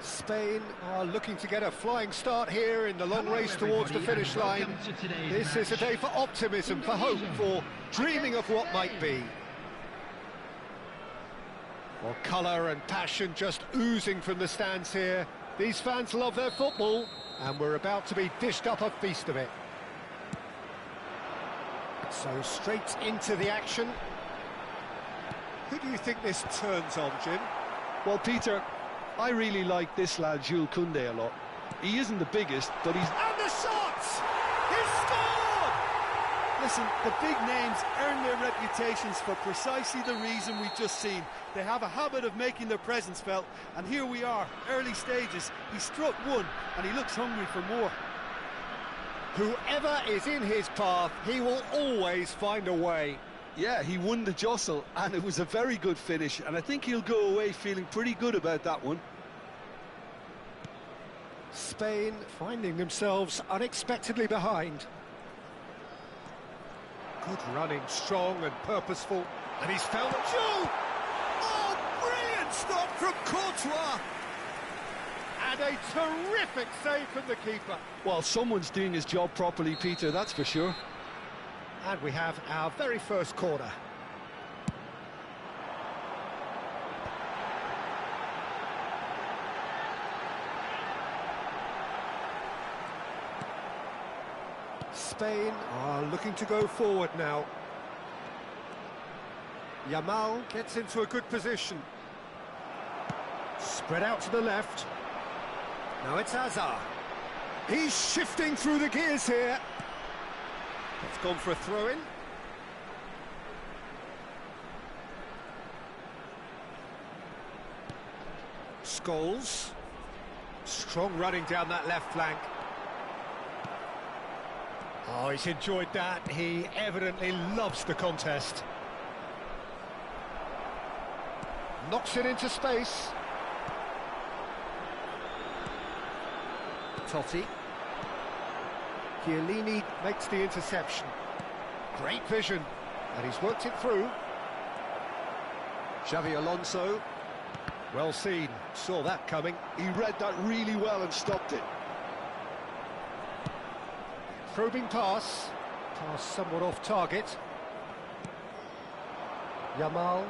Spain are looking to get a flying start here in the long race towards the finish line. This is a day for optimism, for hope, for dreaming of what might be. Well, colour and passion just oozing from the stands here. These fans love their football, and we're about to be dished up a feast of it. So straight into the action. Who do you think this turns on, Jim? Well, Peter, I really like this lad, Jules Koundé, a lot. He isn't the biggest, but he's... And the shot! He's scored! Listen, the big names earn their reputations for precisely the reason we've just seen. They have a habit of making their presence felt, and here we are, early stages. He struck one, and he looks hungry for more. Whoever is in his path, he will always find a way. Yeah, he won the jostle, and it was a very good finish, and I think he'll go away feeling pretty good about that one. Spain finding themselves unexpectedly behind. Good running, strong and purposeful. And he's found the Jules! Oh, brilliant stop from Courtois! And a terrific save from the keeper. Well, someone's doing his job properly, Peter, that's for sure. And we have our very first corner. Spain are looking to go forward now. Yamal gets into a good position. Spread out to the left. Now it's Hazard. He's shifting through the gears here. It's gone for a throw-in. Scholes. Strong running down that left flank. Oh, he's enjoyed that. He evidently loves the contest. Knocks it into space. Totti. Chiellini makes the interception. Great vision, and he's worked it through. Xavi Alonso. Well seen, saw that coming. He read that really well and stopped it. Probing pass. Pass somewhat off target. Yamal.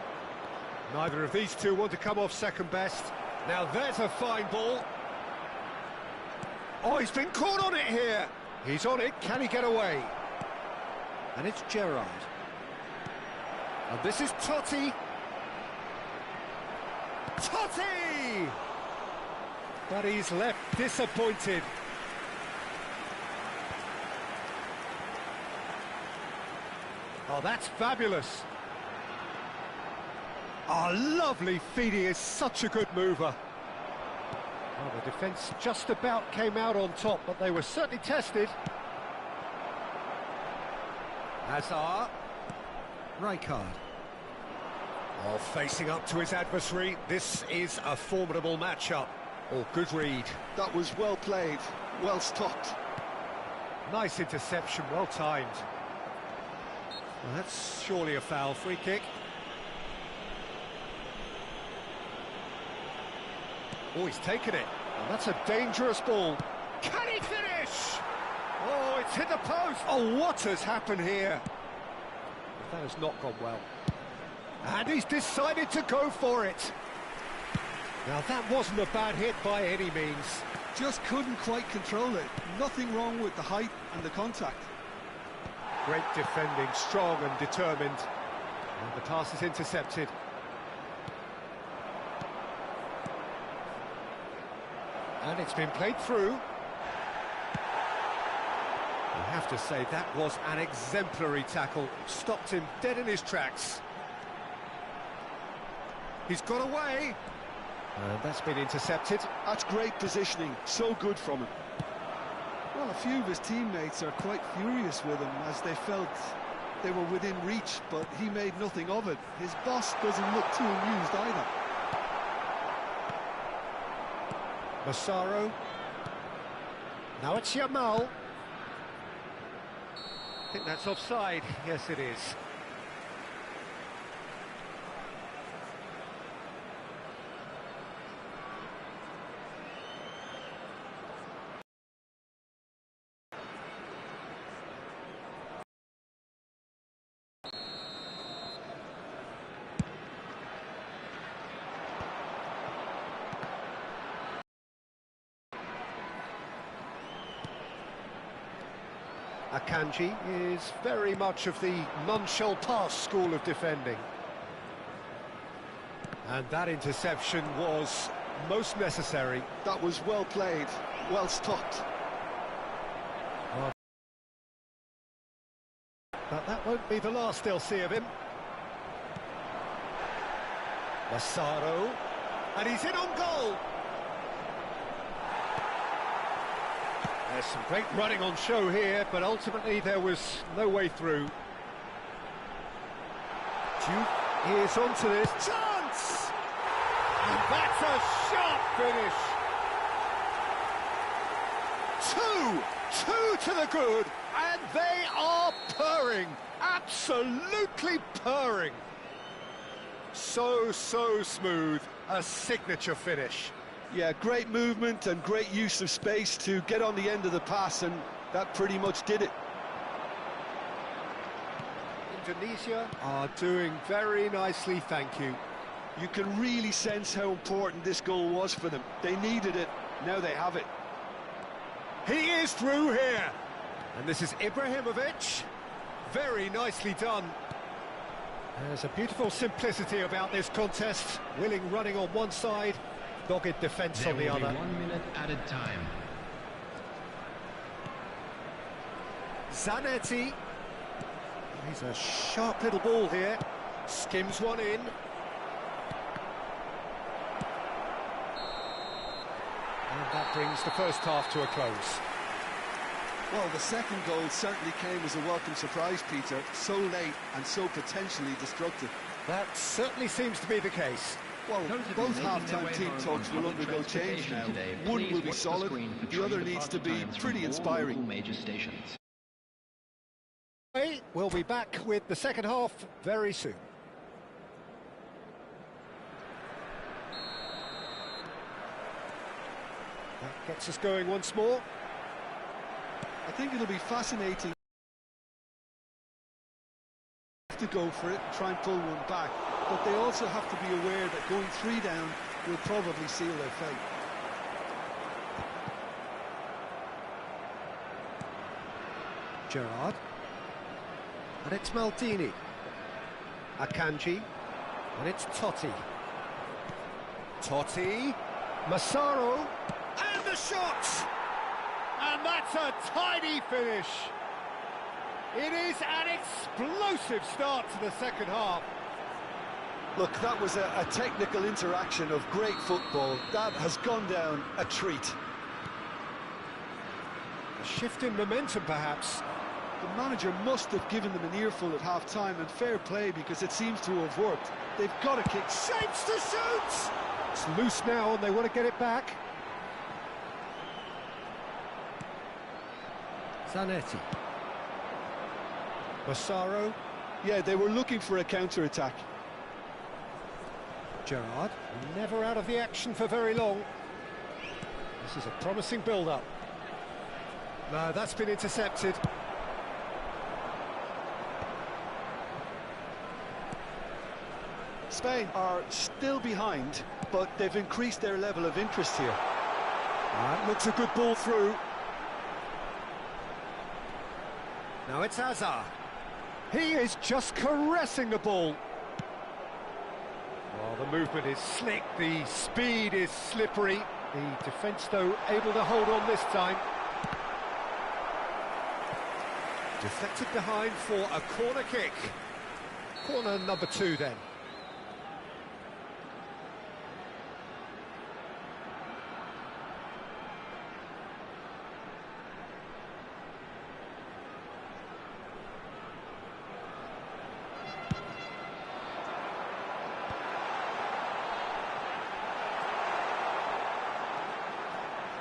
Neither of these two want to come off second best. Now there's a fine ball. Oh, he's been caught on it here. He's on it, can he get away? And it's Gerrard. And this is Totti. Totti! But he's left disappointed. Oh, that's fabulous. Oh, lovely feed. He is such a good mover. Well, the defence just about came out on top, but they were certainly tested. Hazard. Rijkaard. Oh, facing up to his adversary. This is a formidable matchup. Oh, good read. That was well played, well stopped. Nice interception, well timed. Well, that's surely a foul. Free kick. Oh, he's taken it. And that's a dangerous ball. Can he finish? Oh, it's hit the post. Oh, what has happened here? That has not gone well. And he's decided to go for it. Now, that wasn't a bad hit by any means. Just couldn't quite control it. Nothing wrong with the height and the contact. Great defending, strong and determined. And the pass is intercepted. And it's been played through. I have to say, that was an exemplary tackle. Stopped him dead in his tracks. He's got away. And that's been intercepted. That's great positioning. So good from him. Well, a few of his teammates are quite furious with him as they felt they were within reach, but he made nothing of it. His boss doesn't look too amused either. Massaro. Now it's Yamal. I think that's offside. Yes, it is. Akanji is very much of the none-shall-pass school of defending. And that interception was most necessary. That was well played, well stopped. But that won't be the last they'll see of him. Massaro, and he's in on goal. There's some great running on show here, but ultimately there was no way through. Duke is onto this chance! And that's a sharp finish! Two to the good, and they are purring, absolutely purring. So smooth, a signature finish. Yeah, great movement and great use of space to get on the end of the pass, and that pretty much did it. Indonesia are doing very nicely, thank you. You can really sense how important this goal was for them. They needed it, now they have it. He is through here. And this is Ibrahimovic. Very nicely done. There's a beautiful simplicity about this contest. Willing running on one side, dogged defence on the other. 1 minute added time. Zanetti. He's a sharp little ball here. Skims one in. And that brings the first half to a close. Well, the second goal certainly came as a welcome surprise, Peter. So late and so potentially destructive. That certainly seems to be the case. Well, both half-time team talks will undergo change now. One will be solid, the other needs to be pretty inspiring. Major stations. We'll be back with the second half very soon. That gets us going once more. I think it'll be fascinating to go for it, try and pull one back, but they also have to be aware that going 3 down will probably seal their fate. Gerrard. And it's Maldini. Akanji. And it's Totti. Totti. Massaro. And the shot! And that's a tidy finish. It is an explosive start to the second half. Look, that was a technical interaction of great football. That has gone down a treat. A shift in momentum, perhaps. The manager must have given them an earful at half-time, and fair play because it seems to have worked. They've got to kick. Shapes to shoot! It's loose now and they want to get it back. Zanetti. Massaro. Yeah, they were looking for a counter-attack. Gerrard, never out of the action for very long. This is a promising build-up. No, that's been intercepted. Spain are still behind, but they've increased their level of interest here. That looks a good ball through. Now it's Hazard. He is just caressing the ball. Well, the movement is slick, the speed is slippery. The defence, though, able to hold on this time. Deflected behind for a corner kick. Corner number 2, then.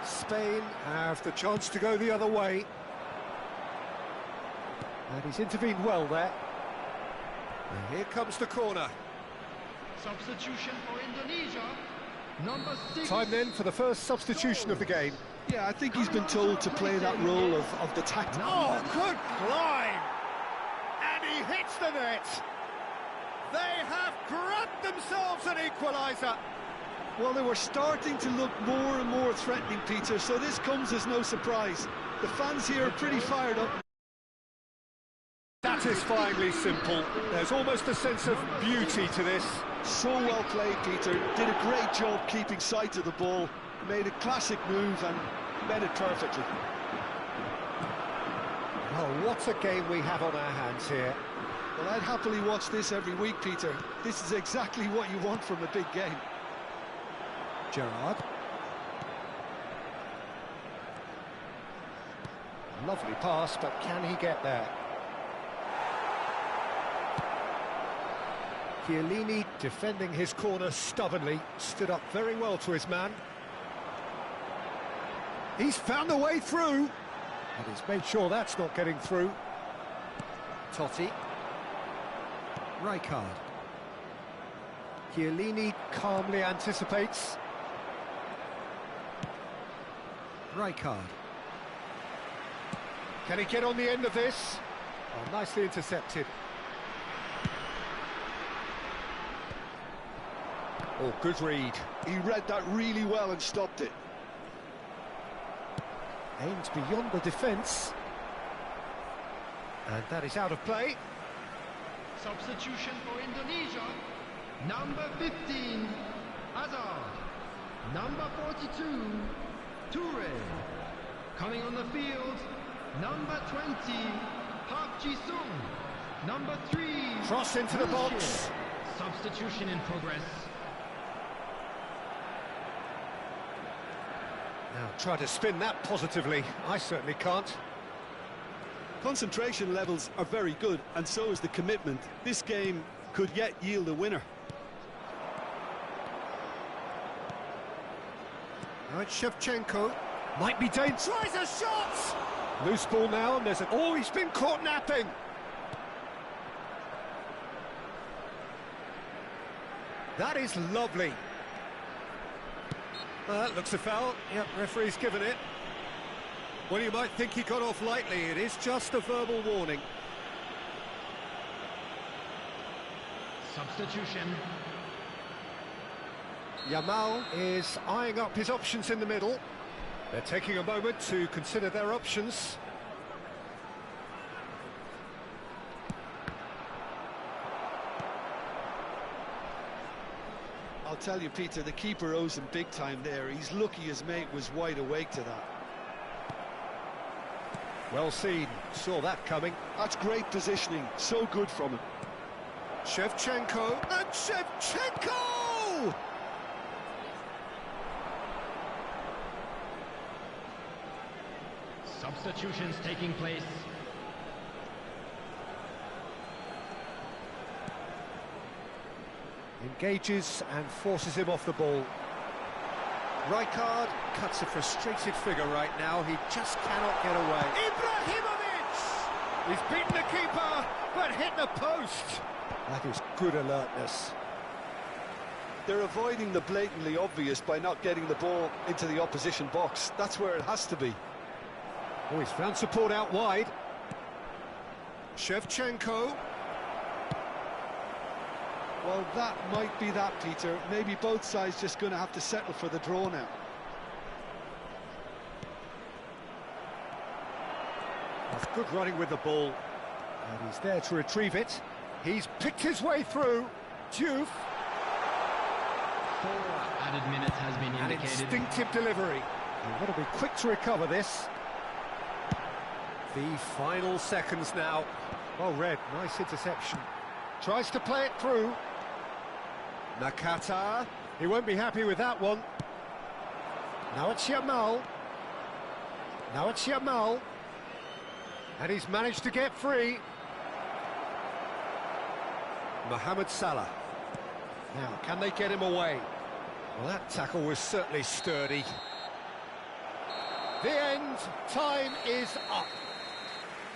Spain have the chance to go the other way. And he's intervened well there. And here comes the corner. Substitution for Indonesia. Number 6. Time then for the first substitution of the game. Yeah, I think he's been told to play that role of the tactic. Oh, good climb! And he hits the net. They have grabbed themselves an equaliser. Well, they were starting to look more and more threatening, Peter, so this comes as no surprise. The fans here are pretty fired up. Satisfyingly simple. There's almost a sense of beauty to this. So well played, Peter. Did a great job keeping sight of the ball. Made a classic move and met it perfectly. Well, what a game we have on our hands here. Well, I'd happily watch this every week, Peter. This is exactly what you want from a big game. Gerrard. Lovely pass, but can he get there? Chiellini defending his corner stubbornly, stood up very well to his man. He's found a way through, and he's made sure that's not getting through. Totti. Rijkaard. Chiellini calmly anticipates. Rijkaard. Can he get on the end of this? Oh, nicely intercepted. Oh, good read. He read that really well and stopped it. Aimed beyond the defence. And that is out of play. Substitution for Indonesia. Number 15, Hazard. Number 42, Toure. Coming on the field, number 20, Park Ji-sung. Number 3, Cross into the box. Wilshere. Substitution in progress. Now try to spin that positively. I certainly can't. Concentration levels are very good, and so is the commitment. This game could yet yield a winner. Now it's Shevchenko. Might be dangerous. Tries a shot! Loose ball now, and there's a... Oh, he's been caught napping! That is lovely. That looks a foul. Yep, referee's given it. Well, you might think he got off lightly. It is just a verbal warning. Substitution. Yamal is eyeing up his options in the middle. They're taking a moment to consider their options. I'll tell you, Peter, the keeper owes him big time there. He's lucky his mate was wide awake to that. Well seen, saw that coming. That's great positioning, so good from him. Shevchenko, and Shevchenko! Substitutions taking place. Engages and forces him off the ball. Rijkaard cuts a frustrated figure right now. He just cannot get away. Ibrahimovic! He's beaten the keeper, but hit the post. That is good alertness. They're avoiding the blatantly obvious by not getting the ball into the opposition box. That's where it has to be. Oh, he's found support out wide. Shevchenko. Well, that might be that, Peter. Maybe both sides just going to have to settle for the draw now. That's good running with the ball. And he's there to retrieve it. He's picked his way through. Diouf. 4 added minutes has been An indicated. instinctive delivery. You've got to be quick to recover this. The final seconds now. Well read, nice interception. Tries to play it through. Nakata. He won't be happy with that one. Now it's Yamal. Now it's Yamal. And he's managed to get free. Mohamed Salah. Now, can they get him away? Well, that tackle was certainly sturdy. The end. Time is up.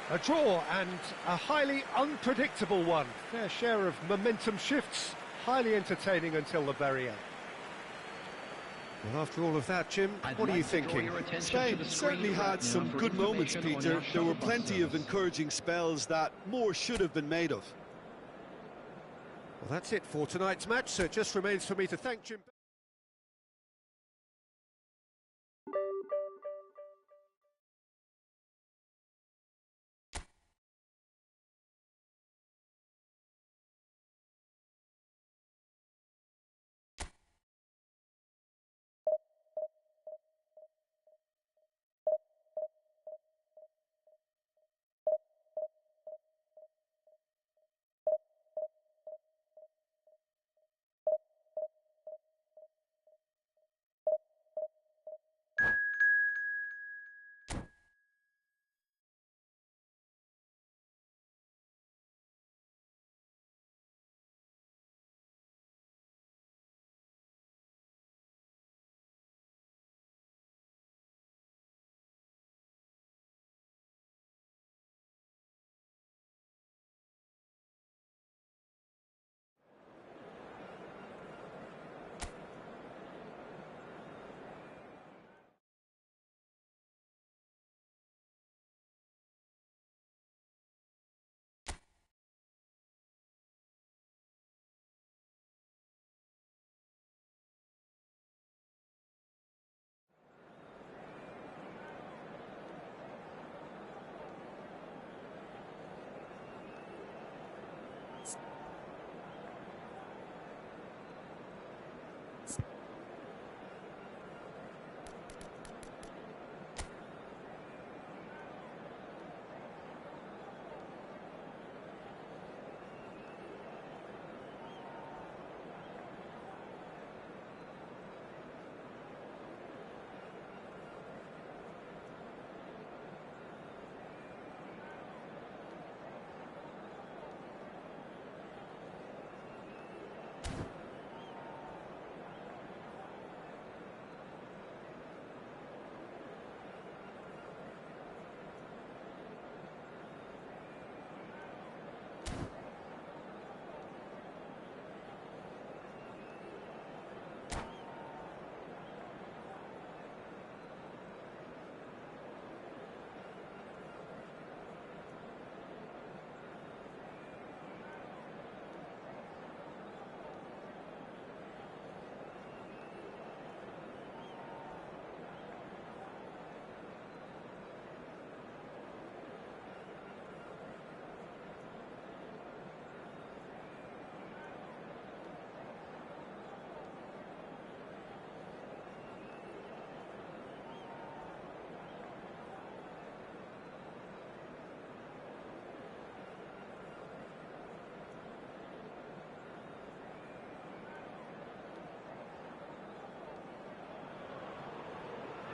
A draw and a highly unpredictable one. Fair share of momentum shifts. Highly entertaining until the very end. Well, after all of that, Jim, what are you thinking? Spain certainly had some good moments, Peter. There were plenty of encouraging spells that more should have been made of. Well, that's it for tonight's match, so it just remains for me to thank Jim.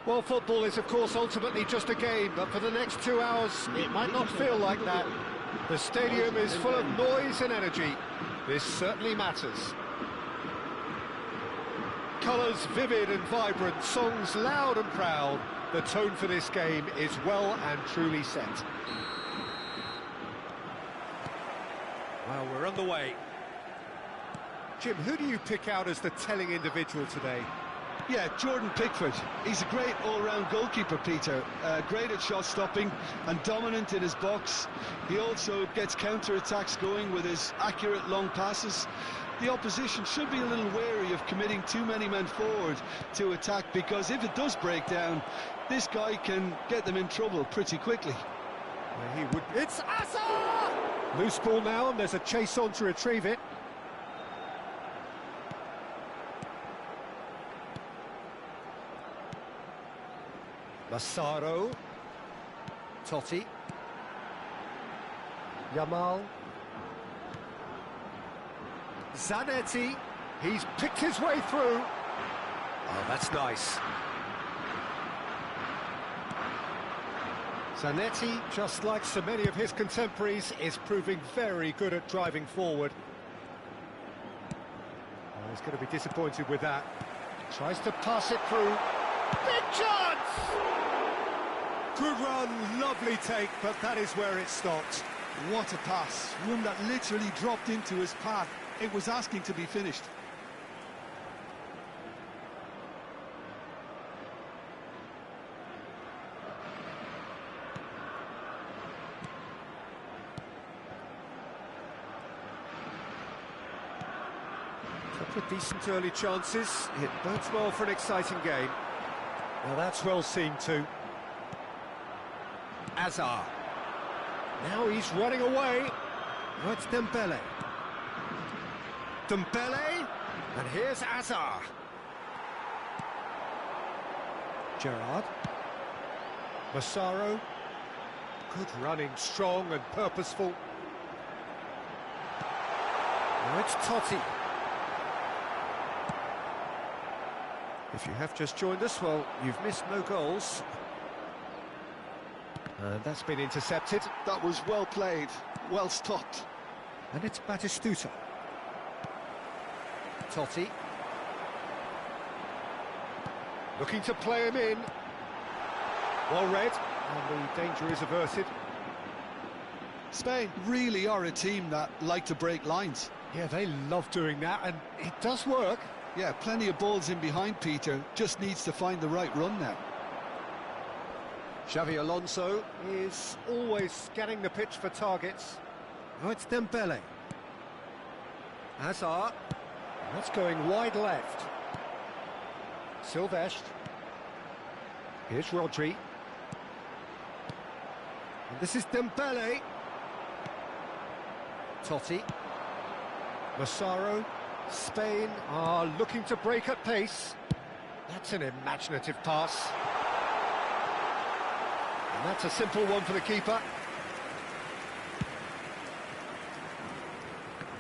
Well, football is, of course, ultimately just a game, but for the next 2 hours, it might not feel like that. The stadium is full of noise and energy. This certainly matters. Colours vivid and vibrant, songs loud and proud. The tone for this game is well and truly set. Well, we're underway. Jim, who do you pick out as the telling individual today? Yeah, Jordan Pickford. He's a great all-round goalkeeper, Peter. Great at shot stopping and dominant in his box. He also gets counter-attacks going with his accurate long passes. The opposition should be a little wary of committing too many men forward to attack, because if it does break down, this guy can get them in trouble pretty quickly. Well, he would. It's Asa! Loose ball now, and there's a chase on to retrieve it. Massaro, Totti, Yamal, Zanetti, he's picked his way through. Oh, that's nice. Zanetti, just like so many of his contemporaries, is proving very good at driving forward. Oh, he's going to be disappointed with that. Tries to pass it through. Big chance! Good run, lovely take, but that is where it stopped. What a pass, one that literally dropped into his path. It was asking to be finished. Couple of decent early chances. It bodes well for an exciting game. Well, that's well seen too. Azar. Now he's running away. Oh, it's Dembele. Dembele, and here's Azar. Gerrard. Massaro. Good running, strong and purposeful. Now it's Totti. If you have just joined us, well, you've missed no goals. And that's been intercepted. That was well played, well stopped. And it's Batistuta. Totti. Looking to play him in. Well read, and the danger is averted. Spain really are a team that like to break lines. Yeah, they love doing that, and it does work. Yeah, plenty of balls in behind, Peter. Just needs to find the right run now. Xavi Alonso is always scanning the pitch for targets. Oh, it's Dembele. Hazard. That's going wide left. Silvestre. Here's Rodri. And this is Dembele. Totti. Massaro. Spain are looking to break at pace. That's an imaginative pass. And that's a simple one for the keeper.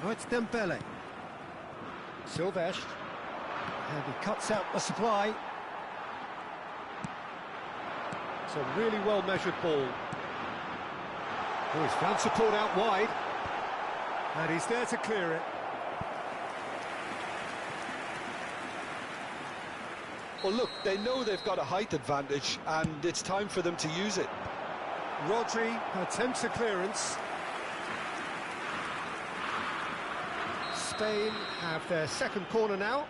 Oh, it's Dembele. Silvestre. And he cuts out the supply. It's a really well-measured ball. Oh, he's found support out wide. And he's there to clear it. Well, look, they know they've got a height advantage, and it's time for them to use it. Rodri attempts a clearance. Spain have their second corner now.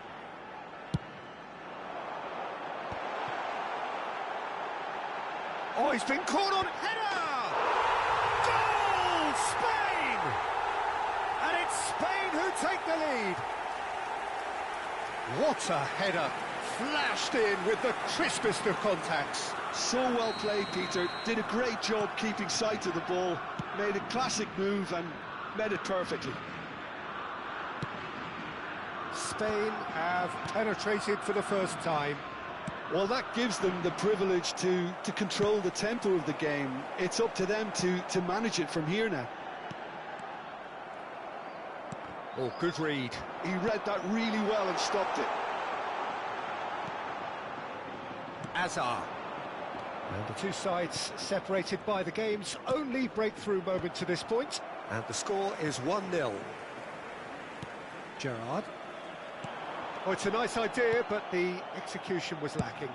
Oh, he's been caught on header! Goal, Spain! And it's Spain who take the lead. What a header! Flashed in with the crispest of contacts. So well played, Peter. Did a great job keeping sight of the ball. Made a classic move and met it perfectly. Spain have penetrated for the first time. Well, that gives them the privilege to control the tempo of the game. It's up to them to manage it from here now. Oh, good read. He read that really well and stopped it. Azar. And the two sides separated by the game's only breakthrough moment to this point. And the score is 1-0. Gerrard. Oh, it's a nice idea, but the execution was lacking.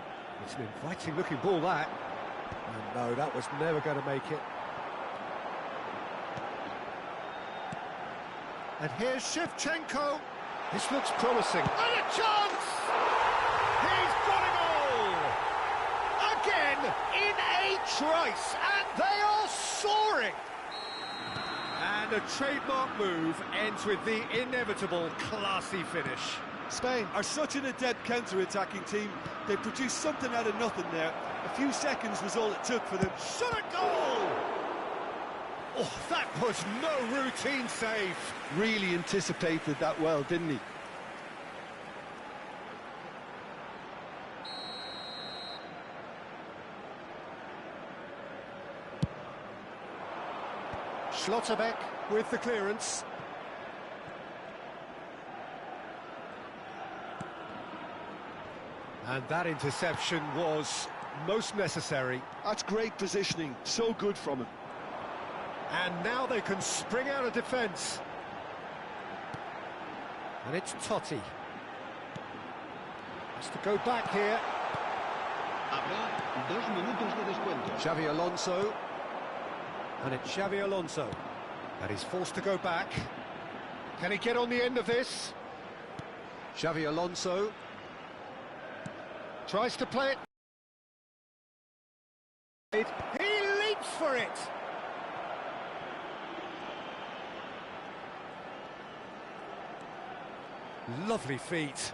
It's an inviting-looking ball, that. And no, that was never going to make it. And here's Shevchenko. This looks promising. And a chance! He's got it all! Again, in a trice, and they are soaring! And a trademark move ends with the inevitable classy finish. Spain are such an adept counter-attacking team. They produced something out of nothing there. A few seconds was all it took for them. Shot a goal! Oh, that was no routine save. Really anticipated that well, didn't he? Schlotterbeck with the clearance. And that interception was most necessary. That's great positioning, so good from him. And now they can spring out of defence. And it's Totti. Has to go back here. Habrá 2 minutos de descuento. Xavi Alonso. And it's Xavi Alonso. And he's forced to go back. Can he get on the end of this? Xavi Alonso. Tries to play it. He leaps for it. Lovely feet.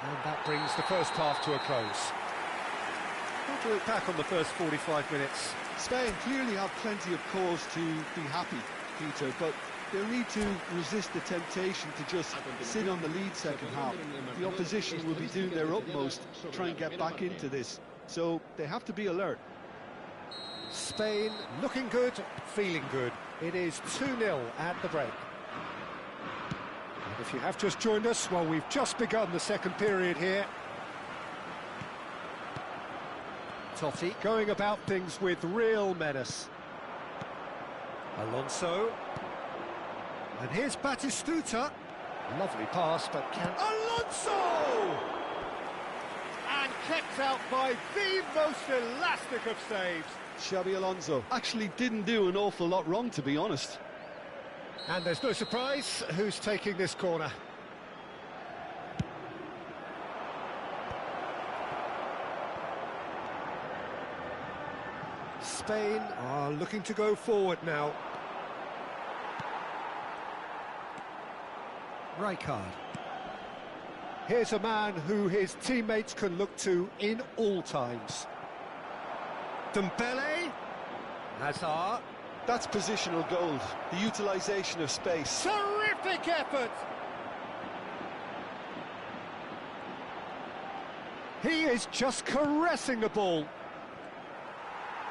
And that brings the first half to a close. How to look back on the first 45 minutes? Spain clearly have plenty of cause to be happy, Peter, but they'll need to resist the temptation to just sit on the lead second half. The opposition will be doing their utmost to try and get back into this, so they have to be alert. Spain looking good, feeling good. It is 2-0 at the break. And if you have just joined us, well, we've just begun the second period here. Totti going about things with real menace. Alonso. And here's Batistuta. Lovely pass, but can... Alonso! And kept out by the most elastic of saves. Xabi Alonso actually didn't do an awful lot wrong, to be honest. And there's no surprise who's taking this corner. Spain are looking to go forward now. Rijkaard. Here's a man who his teammates can look to in all times. Dembele. Hazard. That's positional gold, the utilisation of space. Terrific effort! He is just caressing the ball.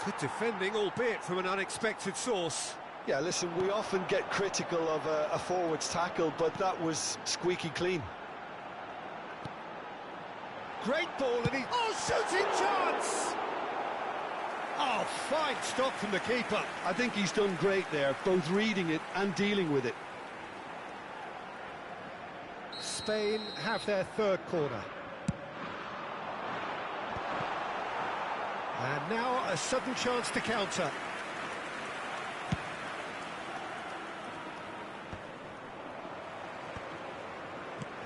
Good defending, albeit from an unexpected source. Yeah, listen, we often get critical of a forward's tackle, but that was squeaky clean. Great ball, and he... Oh, shooting chance! Oh, fine stop from the keeper. I think he's done great there, both reading it and dealing with it. Spain have their third corner. And now a sudden chance to counter.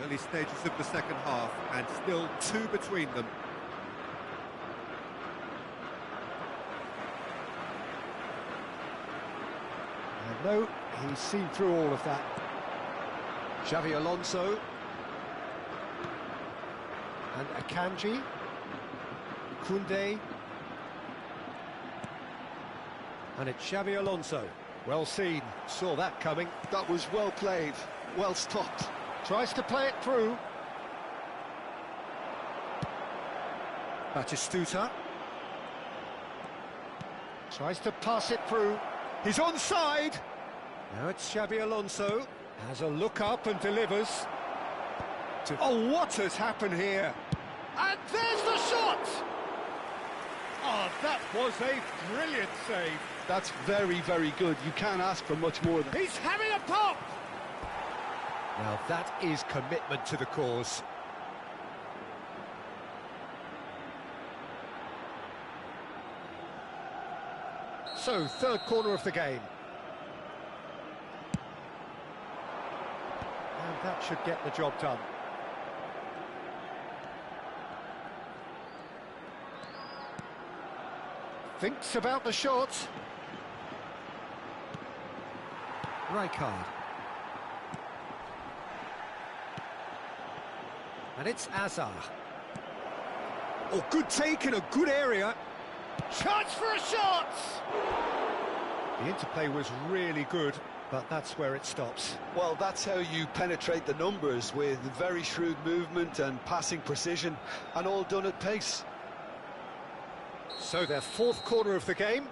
Early stages of the second half, and still 2 between them. And no, he's seen through all of that. Xavi Alonso. And Akanji. Koundé. And it's Xavi Alonso. Well seen, saw that coming. That was well played, well stopped. Tries to play it through. Batistuta. Tries to pass it through. He's onside. Now it's Xabi Alonso. Has a look up and delivers. Oh, what has happened here? And there's the shot! Oh, that was a brilliant save. That's very, very good. You can't ask for much more than... He's having a pop! Now that is commitment to the cause. So, third corner of the game. And that should get the job done. Thinks about the shot. Rijkaard. And it's Azar. Oh, good take in a good area. Chance for a shot! The interplay was really good, but that's where it stops. Well, that's how you penetrate the numbers, with very shrewd movement and passing precision, and all done at pace. So their fourth corner of the game.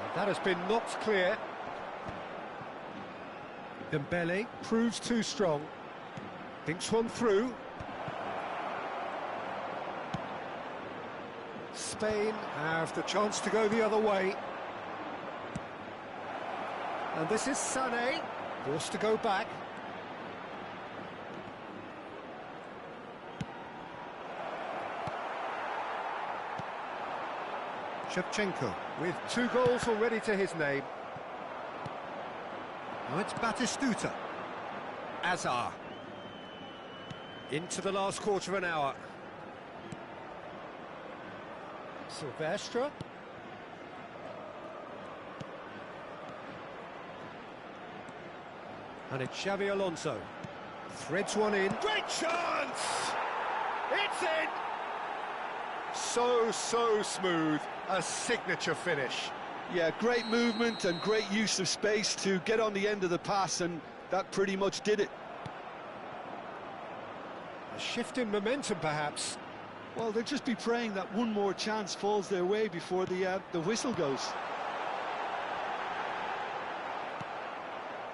And that has been knocked clear. Dembele proves too strong. Thinks one through. Spain have the chance to go the other way. And this is Sané, forced to go back. Shevchenko with 2 goals already to his name. Now it's Batistuta. Azar. Into the last quarter of an hour. Silvestre. And it's Xavi Alonso. Threads one in. Great chance! It's in! So smooth. A signature finish. Yeah, great movement and great use of space to get on the end of the pass, and that pretty much did it. A shift in momentum, perhaps. Well, they'll just be praying that one more chance falls their way before the whistle goes.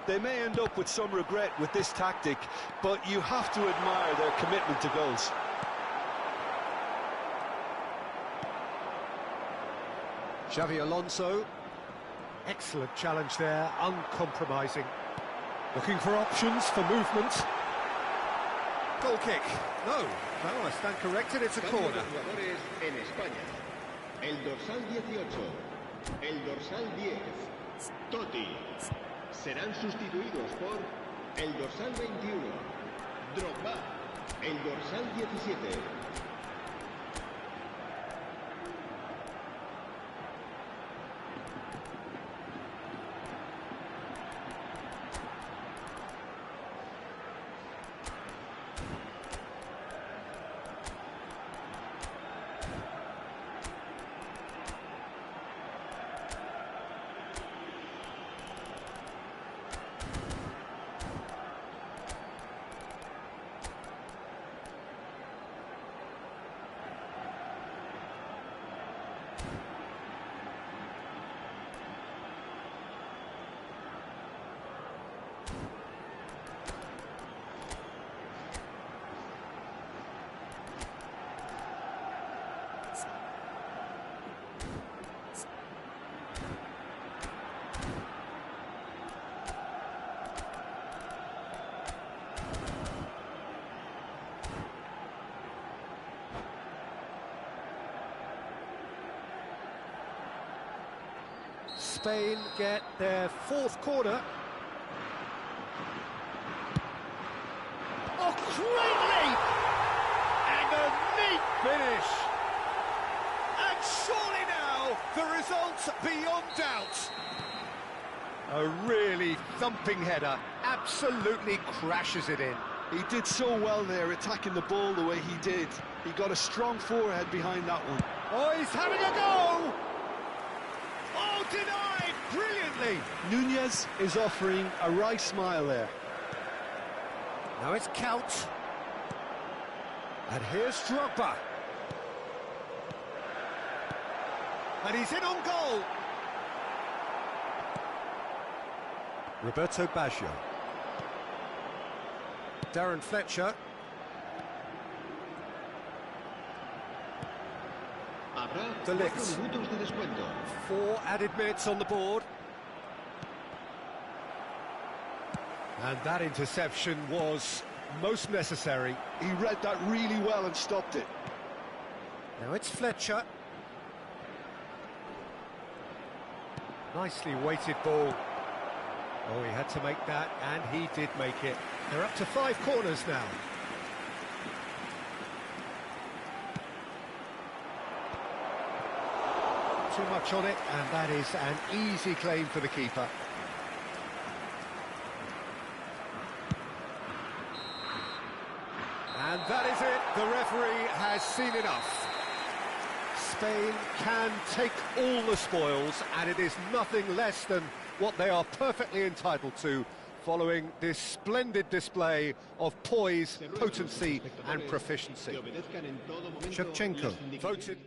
They may end up with some regret with this tactic, but you have to admire their commitment to goals. Xavi Alonso. Excellent challenge there, uncompromising. Looking for options for movement. Goal kick. No, I stand corrected, it's a corner. Jugadores en España. El dorsal 18, el dorsal 10, Totti. Serán sustituidos por el dorsal 21, Drogba, el dorsal 17. Spain get their fourth corner. Oh, great leap! And a neat finish! And surely now, the result's beyond doubt. A really thumping header, absolutely crashes it in. He did so well there, attacking the ball the way he did. He got a strong forehead behind that one. Oh, he's having a go! Oh, denied brilliantly! Nunez is offering a right smile there. Now it's Count. And here's Drogba. And he's in on goal. Roberto Baggio. Darren Fletcher. Habrá De Ligt. 4 minutos de descuento. 4 added minutes on the board. And that interception was most necessary. He read that really well and stopped it. Now it's Fletcher. Nicely weighted ball. Oh, he had to make that, and he did make it. They're up to 5 corners now. Too much on it, and that is an easy claim for the keeper. And that is it. The referee has seen enough. Spain can take all the spoils, and it is nothing less than what they are perfectly entitled to, following this splendid display of poise, potency and proficiency. Shevchenko voted...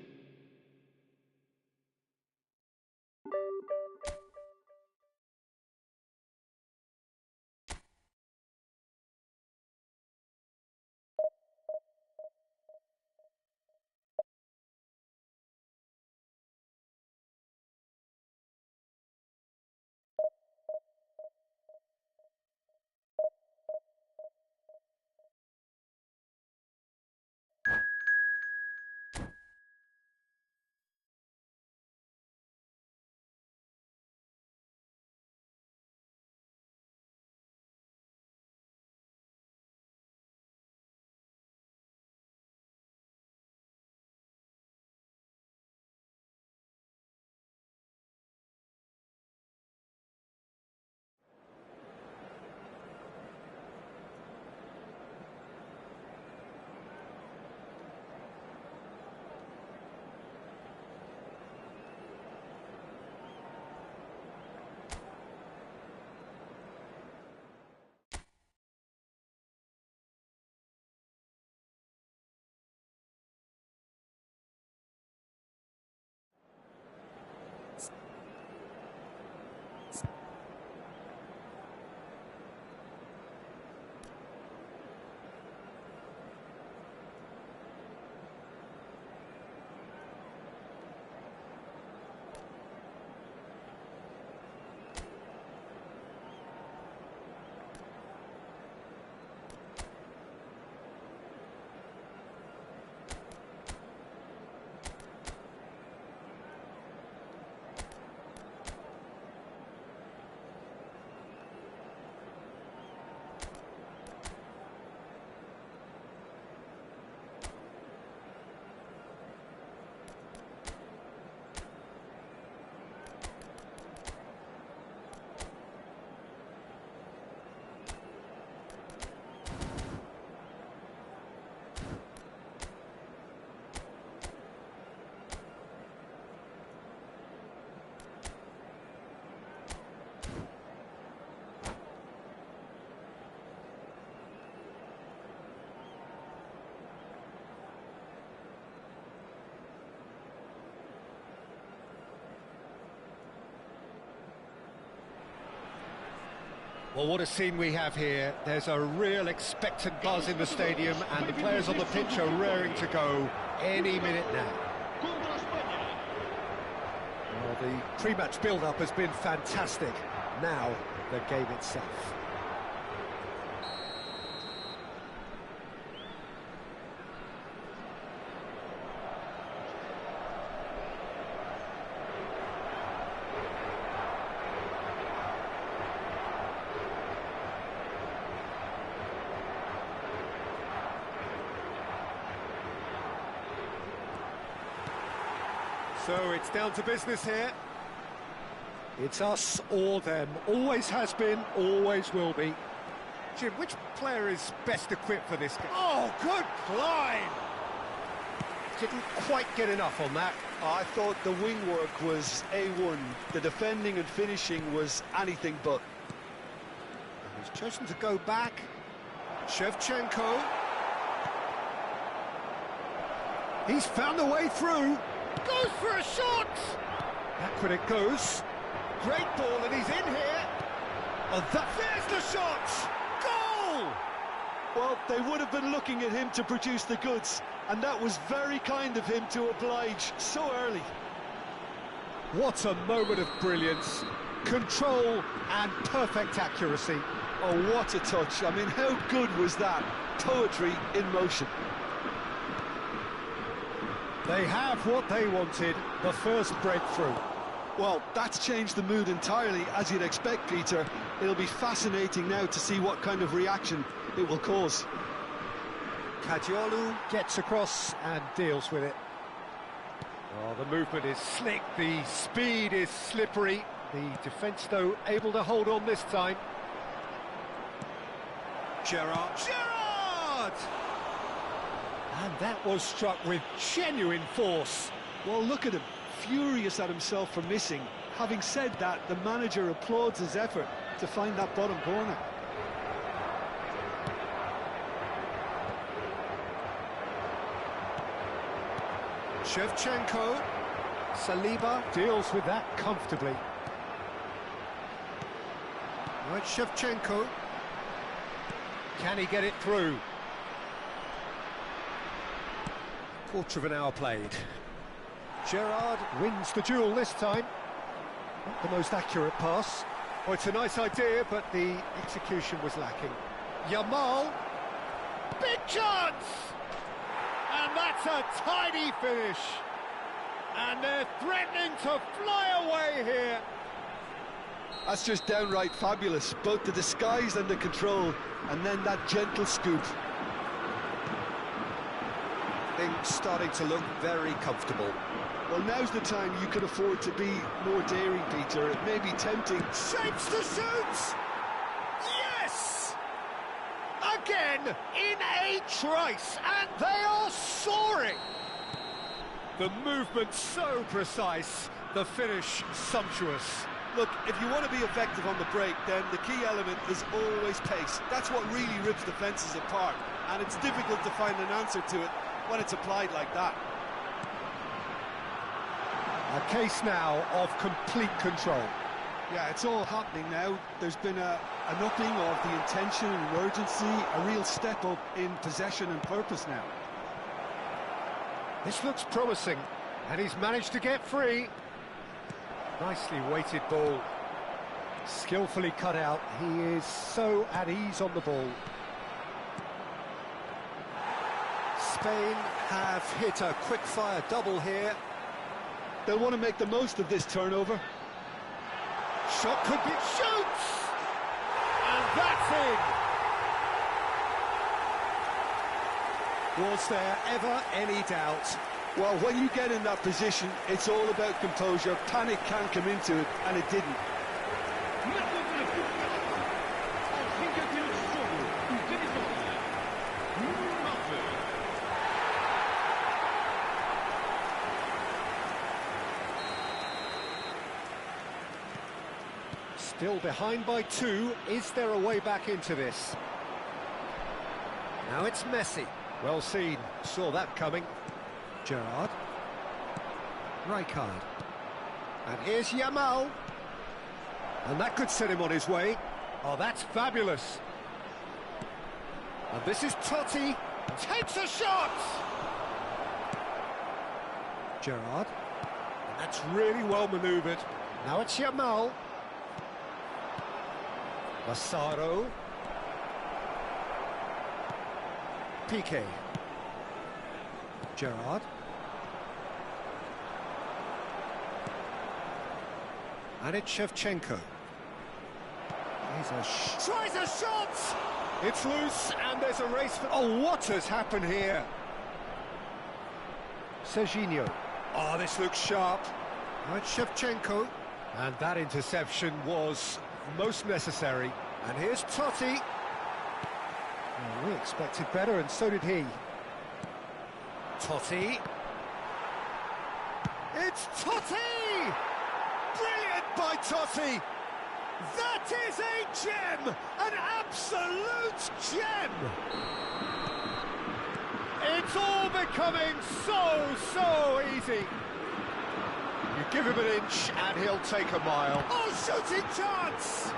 Well, what a scene we have here. There's a real expectant buzz in the stadium, and the players on the pitch are raring to go any minute now. Well, the pre-match build-up has been fantastic. Now, the game itself. So it's down to business here. It's us or them. Always has been, always will be. Jim, which player is best equipped for this game? Oh, good climb! Didn't quite get enough on that. I thought the wing work was A1. The defending and finishing was anything but. He's chosen to go back. Shevchenko. He's found a way through. Goes for a shot! Back when it goes. Great ball, and he's in here. Oh, there's the shot! Goal! Well, they would have been looking at him to produce the goods, and that was very kind of him to oblige so early. What a moment of brilliance, control and perfect accuracy. Oh, what a touch. I mean, how good was that? Poetry in motion. They have what they wanted, the first breakthrough. Well, that's changed the mood entirely, as you'd expect, Peter. It'll be fascinating now to see what kind of reaction it will cause. Kadiolu gets across and deals with it. Oh, the movement is slick, the speed is slippery. The defence, though, able to hold on this time. Gerrard! And that was struck with genuine force. Well, look at him, furious at himself for missing. Having said that, the manager applauds his effort to find that bottom corner. Shevchenko. Saliba deals with that comfortably. Right, Shevchenko. Can he get it through? Quarter of an hour played. Gerrard wins the duel this time. Not the most accurate pass. Well, it's a nice idea, but the execution was lacking. Yamal. Big chance! And that's a tidy finish. And they're threatening to fly away here. That's just downright fabulous, both the disguise and the control, and then that gentle scoop. Things starting to look very comfortable. Well, now's the time you can afford to be more daring, Peter. It may be tempting. Shapes to shoot! Yes! Again, in a trice, and they are soaring! The movement so precise, the finish sumptuous. Look, if you want to be effective on the break, then the key element is always pace. That's what really rips defences apart, and it's difficult to find an answer to it when it's applied like that. A case now of complete control. Yeah, it's all happening now. There's been an upping of the intention and urgency, a real step up in possession and purpose now. This looks promising, and he's managed to get free. Nicely weighted ball. Skillfully cut out. He is so at ease on the ball. Spain have hit a quick-fire double here. They'll want to make the most of this turnover. Shot could be... Shoots! And that's in! Was there ever any doubt? Well, when you get in that position, it's all about composure. Panic can't come into it, and it didn't. Still behind by 2. Is there a way back into this? Now it's Messi. Well seen. Saw that coming. Gerrard. Rijkaard. And here's Yamal. And that could set him on his way. Oh, that's fabulous. And this is Totti. Takes a shot! Gerrard. And that's really well manoeuvred. Now it's Yamal. Massaro. Pake. Gerrard. And it's Shevchenko. Tries a shot! It's loose, and there's a race for... Oh, what has happened here? Serginho. Oh, this looks sharp. Now it's Shevchenko. And that interception was most necessary. And here's Totti. Oh, we expected better, and so did he. Totti. It's Totti! Brilliant by Totti! That is a gem! An absolute gem! It's all becoming so easy. You give him an inch and he'll take a mile. Oh, shooting chance!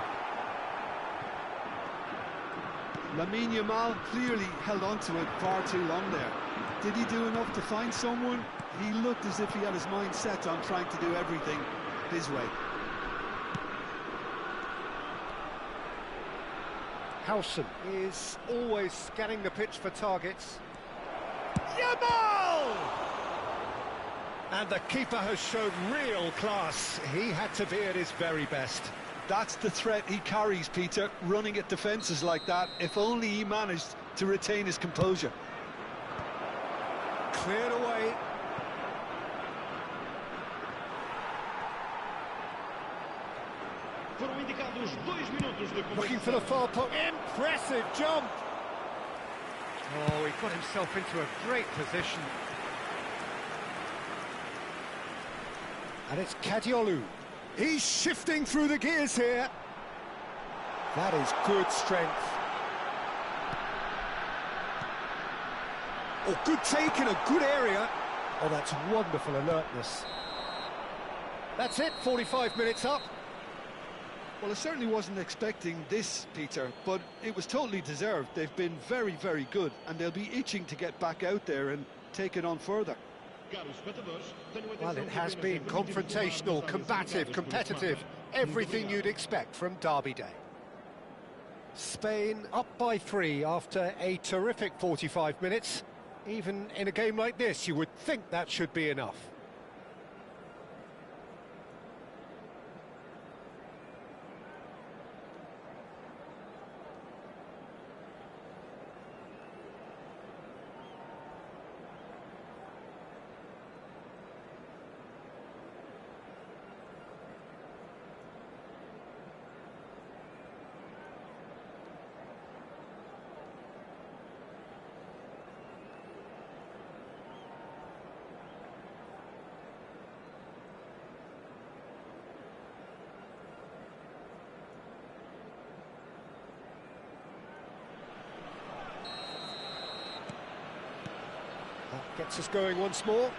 Lamine Yamal clearly held on to it far too long there. Did he do enough to find someone? He looked as if he had his mind set on trying to do everything his way. Howson is always scanning the pitch for targets. Yamal! And the keeper has shown real class. He had to be at his very best. That's the threat he carries, Peter, running at defences like that. If only he managed to retain his composure. Cleared away. Foram indicados 2 minutos de Looking for the far post. Impressive jump. Oh, he got himself into a great position. And it's Kadiolu. He's shifting through the gears here. That is good strength. Oh, good take in a good area. Oh, that's wonderful alertness. That's it, 45 minutes up. Well, I certainly wasn't expecting this, Peter, but it was totally deserved. They've been very, very good, and they'll be itching to get back out there and take it on further. Well, it has been confrontational, combative, competitive, everything you'd expect from Derby Day. Spain up by 3 after a terrific 45 minutes. Even in a game like this, you would think that should be enough. That gets us going once more.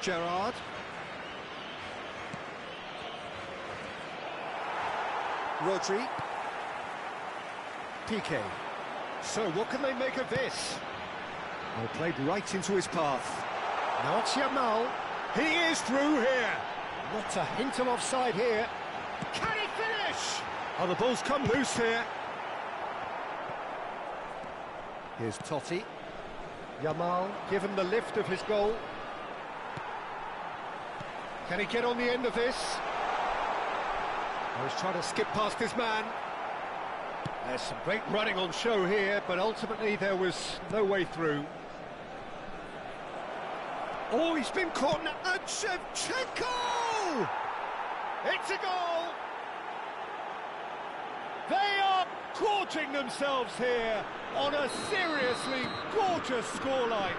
Gerrard. Rodri. Pake. So what can they make of this? Well, played right into his path. Now it's Yamal. He is through here. Not a hint of offside here. Can he finish? Oh, the ball's come loose here. Here's Totti. Yamal given the lift of his goal. Can he get on the end of this? Oh, he's trying to skip past his man. There's some great running on show here, but ultimately there was no way through. Oh, he's been caught now. And Shevchenko! It's a goal! They are gorging themselves here on a seriously gorgeous scoreline.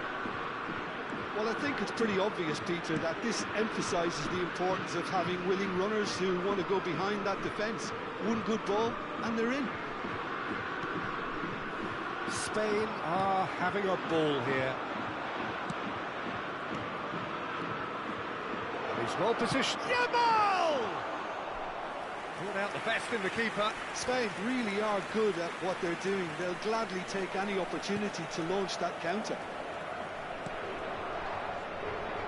Well, I think it's pretty obvious, Peter, that this emphasises the importance of having willing runners who want to go behind that defence. One good ball, and they're in. Spain are having a ball here. He's well positioned. Yamal! Brought out the best in the keeper. Spain really are good at what they're doing. They'll gladly take any opportunity to launch that counter.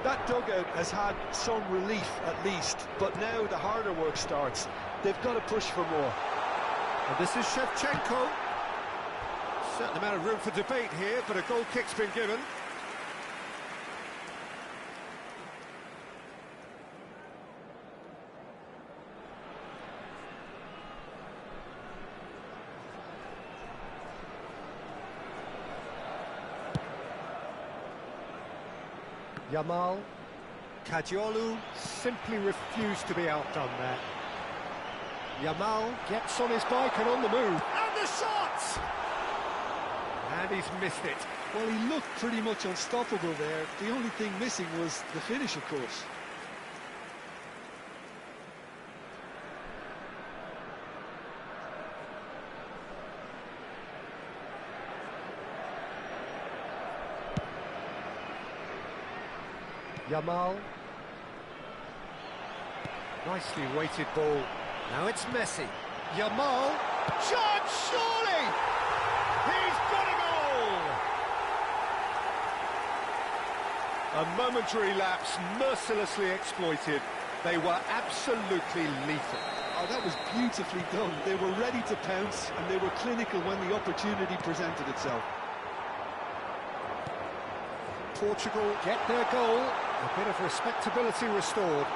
That dugout has had some relief at least, but now the harder work starts. They've got to push for more. And this is Shevchenko. Certain amount of room for debate here, but a goal kick's been given. Yamal. Kadiolu simply refused to be outdone there. Yamal gets on his bike and on the move. And the shot! And he's missed it. Well, he looked pretty much unstoppable there. The only thing missing was the finish, of course. Yamal. Nicely weighted ball. Now it's Messi. Yamal. Shot, surely! He's got a goal! A momentary lapse, mercilessly exploited. They were absolutely lethal. Oh, that was beautifully done. They were ready to pounce, and they were clinical when the opportunity presented itself. Portugal get their goal, a bit of respectability restored.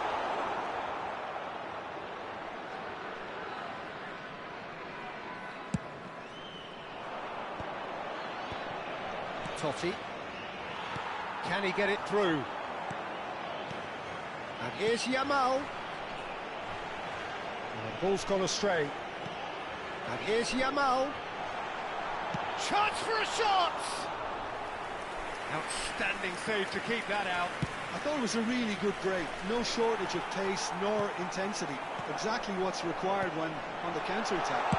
Totti. Can he get it through? And here's Yamal. And the ball's gone astray. And here's Yamal. Chance for a shot! Outstanding save to keep that out. I thought it was a really good break. No shortage of pace nor intensity. Exactly what's required when on the counter-attack.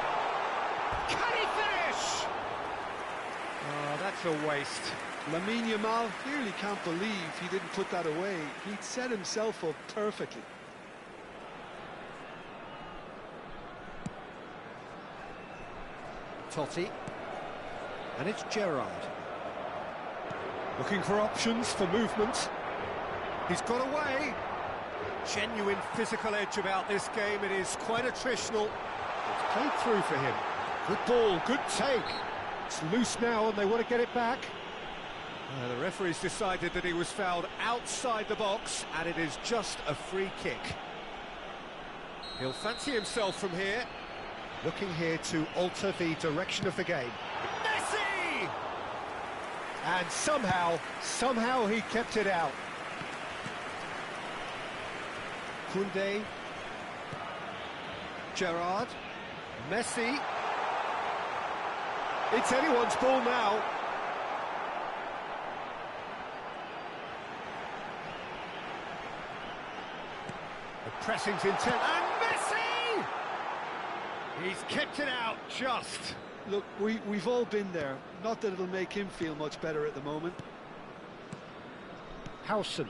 Can he finish? Oh, that's a waste. Lamine Yamal clearly can't believe he didn't put that away. He'd set himself up perfectly. Totti. And it's Gerrard. Looking for options for movement. He's got away. Genuine physical edge about this game. It is quite attritional. It's played through for him. Good ball, good take. It's loose now and they want to get it back. The referee's decided that he was fouled outside the box and it is just a free kick. He'll fancy himself from here. Looking here to alter the direction of the game. Messi! And somehow he kept it out. Koundé. Gerrard. Messi. It's anyone's ball now. The pressing's intent, and Messi! He's kept it out, just. Look, we've all been there. Not that it'll make him feel much better at the moment. Howson.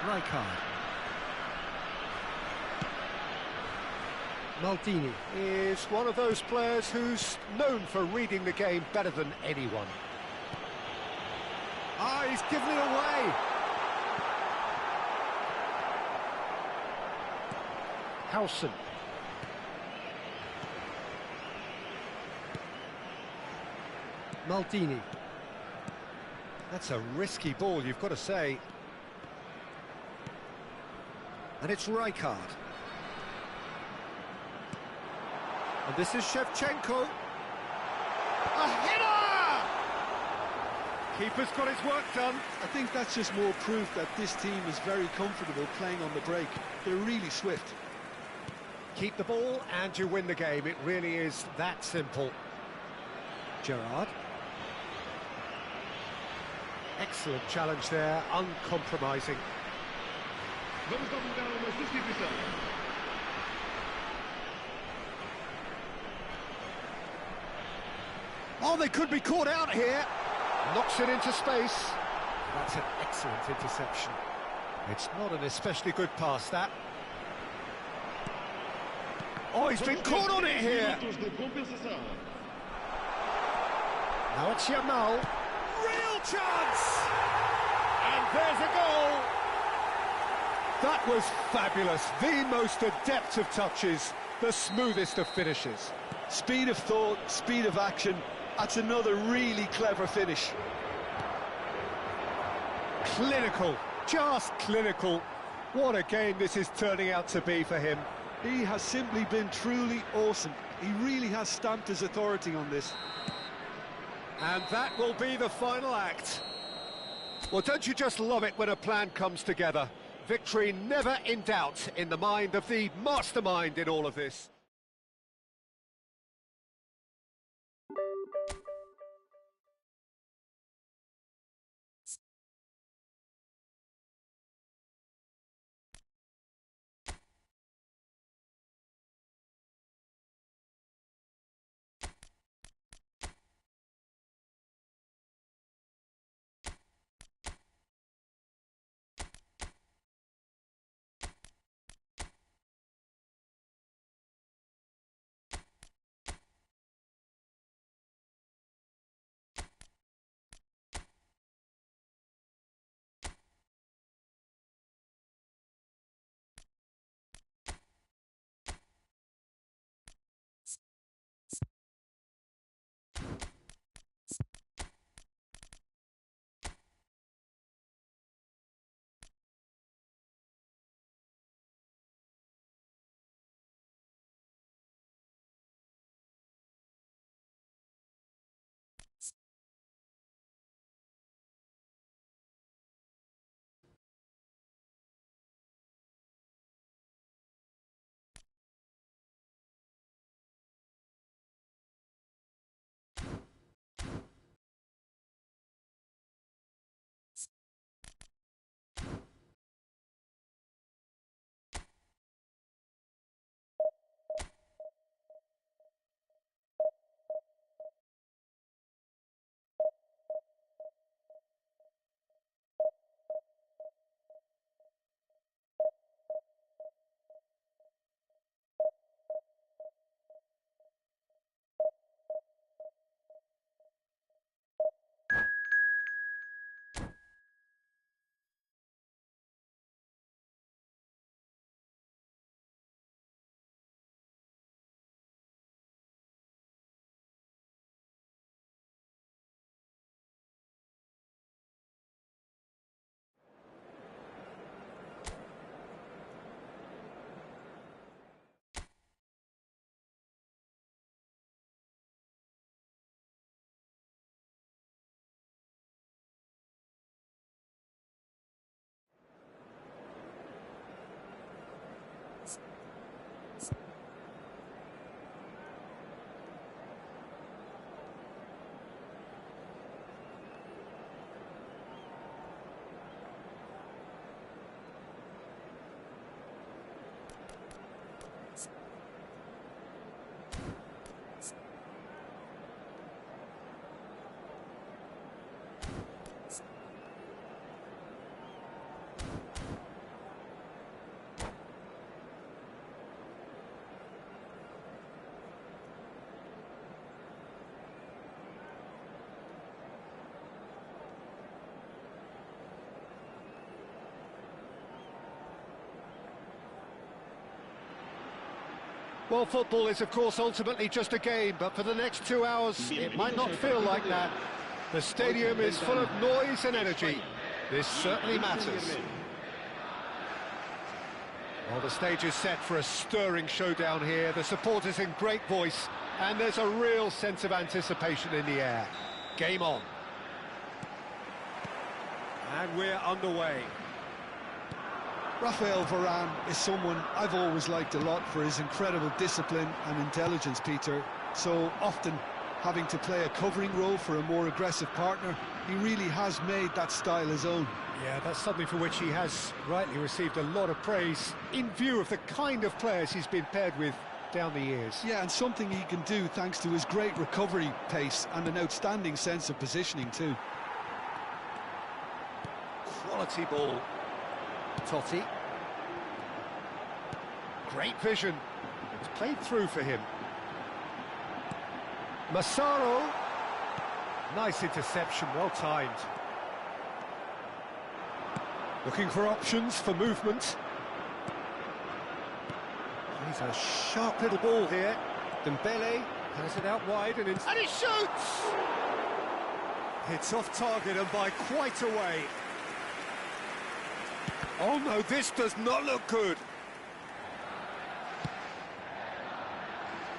Rijkaard. Maldini is one of those players who's known for reading the game better than anyone. Ah, he's given it away. Howson. Maldini. That's a risky ball, you've got to say. And it's Rijkaard. And this is Shevchenko. A header! Keeper's got his work done. I think that's just more proof that this team is very comfortable playing on the break. They're really swift. Keep the ball and you win the game. It really is that simple. Gerrard. Excellent challenge there, uncompromising. Vamos divulgar uma substituição. Oh, they could be caught out here. Knocks it into space. That's an excellent interception. It's not an especially good pass, that. Oh, he's been caught on it here. Minutos de compensação. Now it's Yamal. Real chance! And there's a goal. That was fabulous. The most adept of touches, the smoothest of finishes. Speed of thought, speed of action. That's another really clever finish. Clinical, just clinical. What a game this is turning out to be for him. He has simply been truly awesome. He really has stamped his authority on this. And that will be the final act. Well, don't you just love it when a plan comes together? Victory never in doubt in the mind of the mastermind in all of this. Well, football is, of course, ultimately just a game, but for the next 2 hours, it might not feel like that. The stadium is full of noise and energy. This certainly matters. Well, the stage is set for a stirring showdown here. The supporters in great voice, and there's a real sense of anticipation in the air. Game on. And we're underway. Rafael Varane is someone I've always liked a lot for his incredible discipline and intelligence, Peter. So often having to play a covering role for a more aggressive partner, he really has made that style his own. Yeah, that's something for which he has rightly received a lot of praise in view of the kind of players he's been paired with down the years. Yeah, and something he can do thanks to his great recovery pace and an outstanding sense of positioning too. Quality ball. Totti. Great vision. It's played through for him. Massaro. Nice interception, well timed. Looking for options for movement. He's a sharp little ball here. Dembele has it out wide and he shoots! It's off target and by quite a way. Oh no, this does not look good.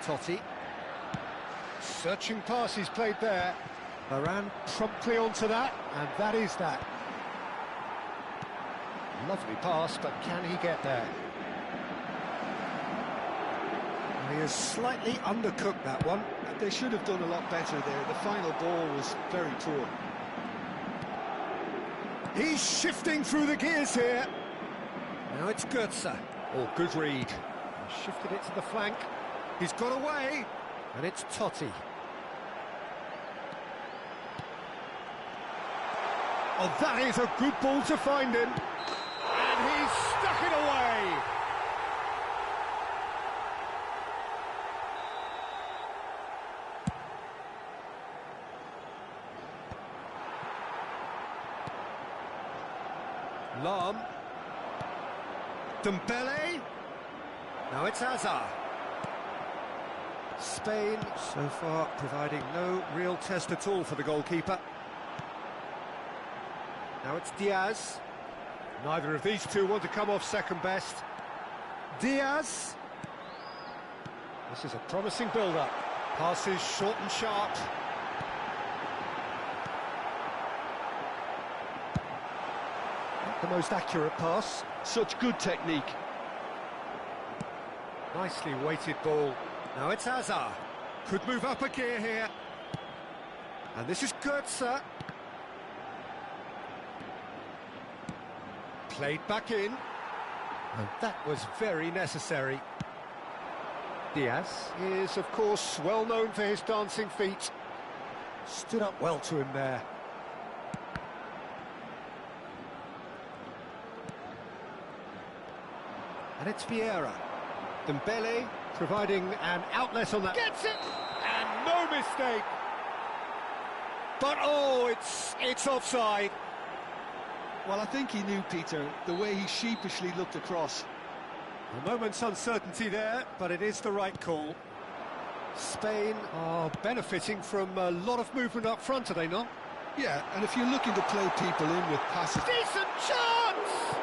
Totti. Searching pass he's played there. Varane promptly onto that, and that is that. Lovely pass, but can he get there? He has slightly undercooked that one. They should have done a lot better there. The final ball was very poor. He's shifting through the gears here. Now it's Götze. Oh, good read. He shifted it to the flank. He's got away, and it's Totti. Oh, that is a good ball to find him. And he's stuck it away. Lam. Dembele. Now it's Hazard. Spain, so far, providing no real test at all for the goalkeeper. Now it's Diaz. Neither of these two want to come off second best. Diaz. This is a promising build-up. Passes short and sharp. Not the most accurate pass. Such good technique. Nicely weighted ball. Now it's Hazard. Could move up a gear here. And this is Götze. Played back in. And that was very necessary. Diaz is, of course, well known for his dancing feet. Stood up well to him there. And it's Vieira. Dembele providing an outlet on that. Gets it! And no mistake! But oh, it's offside. Well, I think he knew, Peter, the way he sheepishly looked across. A moment's uncertainty there, but it is the right call. Spain are benefiting from a lot of movement up front, are they not? Yeah, and if you're looking to play people in with passes... Decent chance!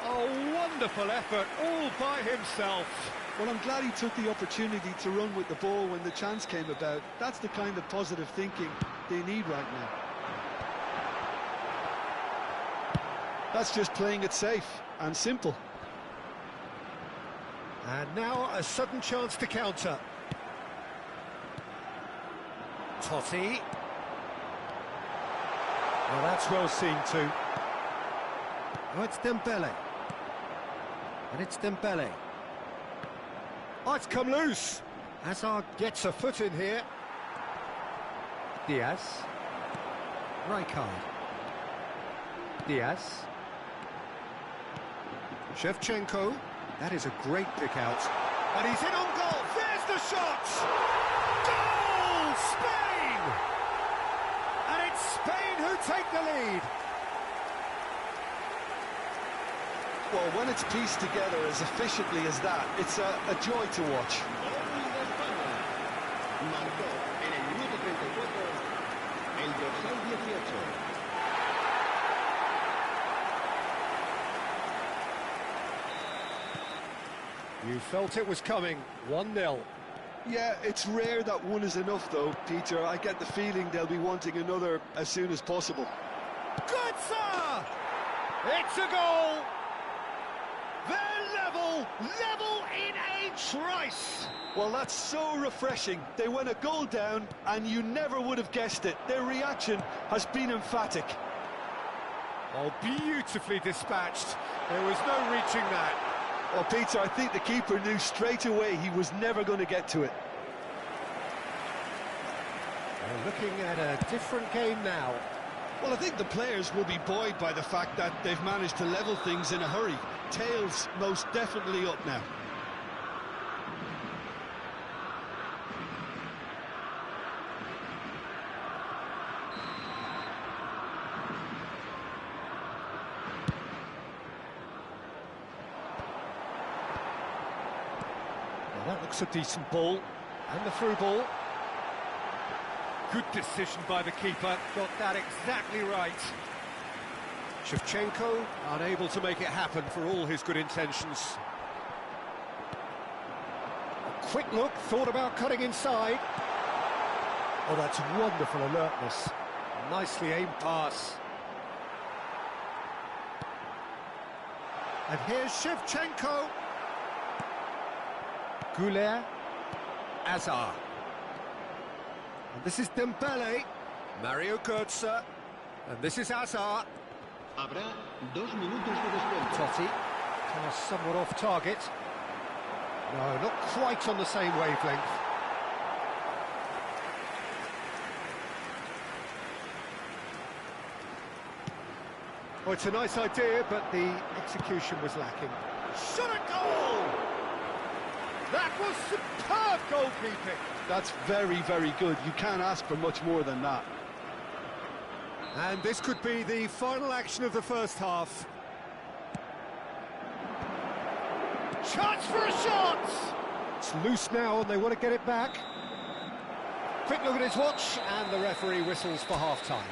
A wonderful effort, all by himself. Well, I'm glad he took the opportunity to run with the ball when the chance came about. That's the kind of positive thinking they need right now. That's just playing it safe and simple. And now a sudden chance to counter. Totti. Well, that's well seen too. Oh, it's Dembele. And it's Dembele. Oh, it's come loose. Hazard gets a foot in here. Diaz. Rijkaard. Diaz. Shevchenko. That is a great pick out. And he's in on goal. There's the shot! Goal! Spain! And it's Spain who take the lead. Well, when it's pieced together as efficiently as that, it's a joy to watch. Gol de España. Marcó en el minuto 34 el dorsal 18. You felt it was coming. 1-0. Yeah, it's rare that one is enough, though, Peter. I get the feeling they'll be wanting another as soon as possible. Good, sir! It's a goal! They're level in a trice! Well, that's so refreshing. They went a goal down, and you never would have guessed it. Their reaction has been emphatic. Oh, beautifully dispatched. There was no reaching that. Well, Peter, I think the keeper knew straight away he was never going to get to it. We're looking at a different game now. Well, I think the players will be buoyed by the fact that they've managed to level things in a hurry. Tails most definitely up now. Well, that looks a decent ball. And the through ball. Good decision by the keeper. Got that exactly right. Shevchenko unable to make it happen for all his good intentions. A quick look, thought about cutting inside. Oh, that's wonderful alertness. Nicely aimed pass. And here's Shevchenko. Goulet. Azar. And this is Dembele. Mario Götze. And this is Azar. Habrá 2 minutos de descuento. Totti, kind of somewhat off target. No, not quite on the same wavelength. Well, it's a nice idea, but the execution was lacking. Shot a goal! That was superb goalkeeping. That's very, very good. You can't ask for much more than that. And this could be the final action of the first half. Chance for a shot! It's loose now and they want to get it back. Quick look at his watch and the referee whistles for half-time.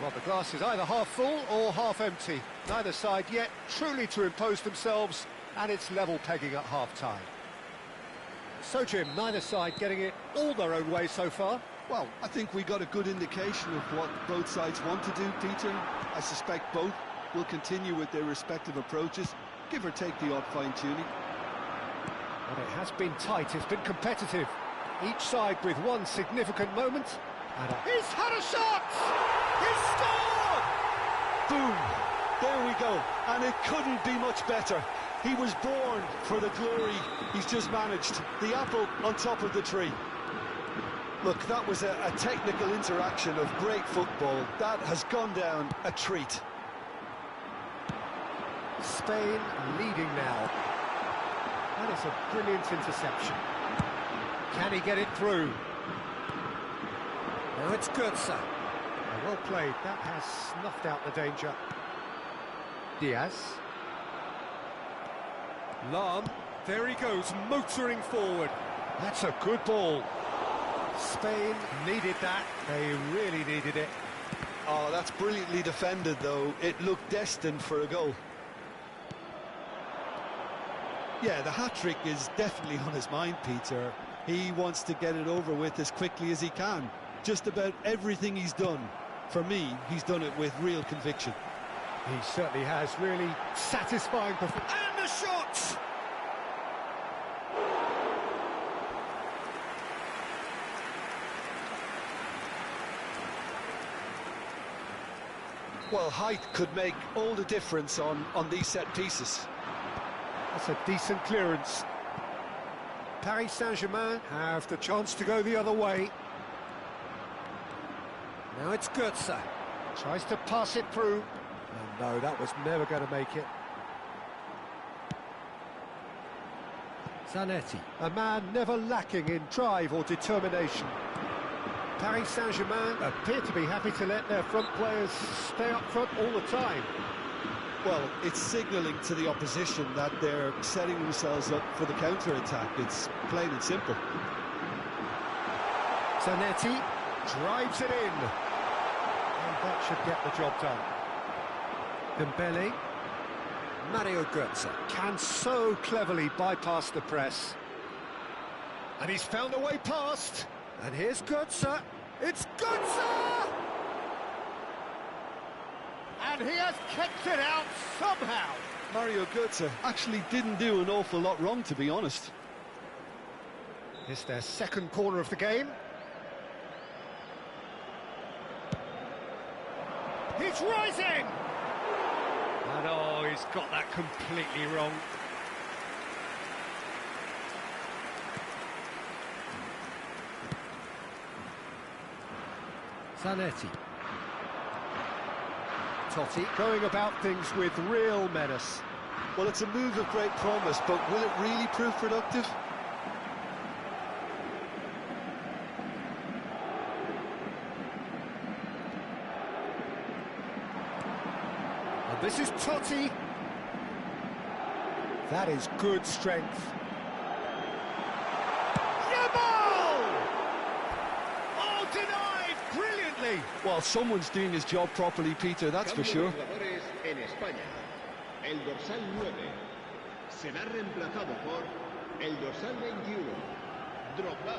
Well, the glass is either half full or half empty. Neither side yet truly to impose themselves, and it's level pegging at half-time. So, Jim, neither side getting it all their own way so far. Well, I think we got a good indication of what both sides want to do, Peter. I suspect both will continue with their respective approaches, give or take the odd fine-tuning. Well, it has been tight, it's been competitive. Each side with one significant moment. And he's had a shot! He's scored! Boom! There we go. And it couldn't be much better. He was born for the glory he's just managed. The apple on top of the tree. Look, that was a technical interaction of great football. That has gone down a treat. Spain leading now. That is a brilliant interception. Can he get it through? Now it's Götze. Well played. That has snuffed out the danger. Diaz. Lahm. There he goes, motoring forward. That's a good ball. Spain needed that. They really needed it. Oh, that's brilliantly defended, though. It looked destined for a goal. Yeah, the hat-trick is definitely on his mind, Peter. He wants to get it over with as quickly as he can. Just about everything he's done, for me, he's done it with real conviction. He certainly has. Really satisfying performance. And the shot! Well, height could make all the difference on these set pieces. That's a decent clearance. Paris Saint-Germain have the chance to go the other way. Now it's Götze. Tries to pass it through. And no, that was never going to make it. Zanetti, a man never lacking in drive or determination. Paris Saint-Germain appear to be happy to let their front players stay up front all the time. Well, it's signalling to the opposition that they're setting themselves up for the counter-attack. It's plain and simple. Zanetti drives it in. And that should get the job done. Dembele. Mario Götze can so cleverly bypass the press. And he's found a way past. And here's Götze. It's Götze! And he has kept it out somehow. Mario Götze actually didn't do an awful lot wrong, to be honest. It's their second corner of the game. He's rising! And oh, he's got that completely wrong. Zanetti. Totti going about things with real menace. Well, it's a move of great promise, but will it really prove productive? And this is Totti. That is good strength. Well, someone's doing his job properly, Peter, that's for sure. Jugadores en España. El dorsal 9 será reemplazado por el dorsal 21, Drogba.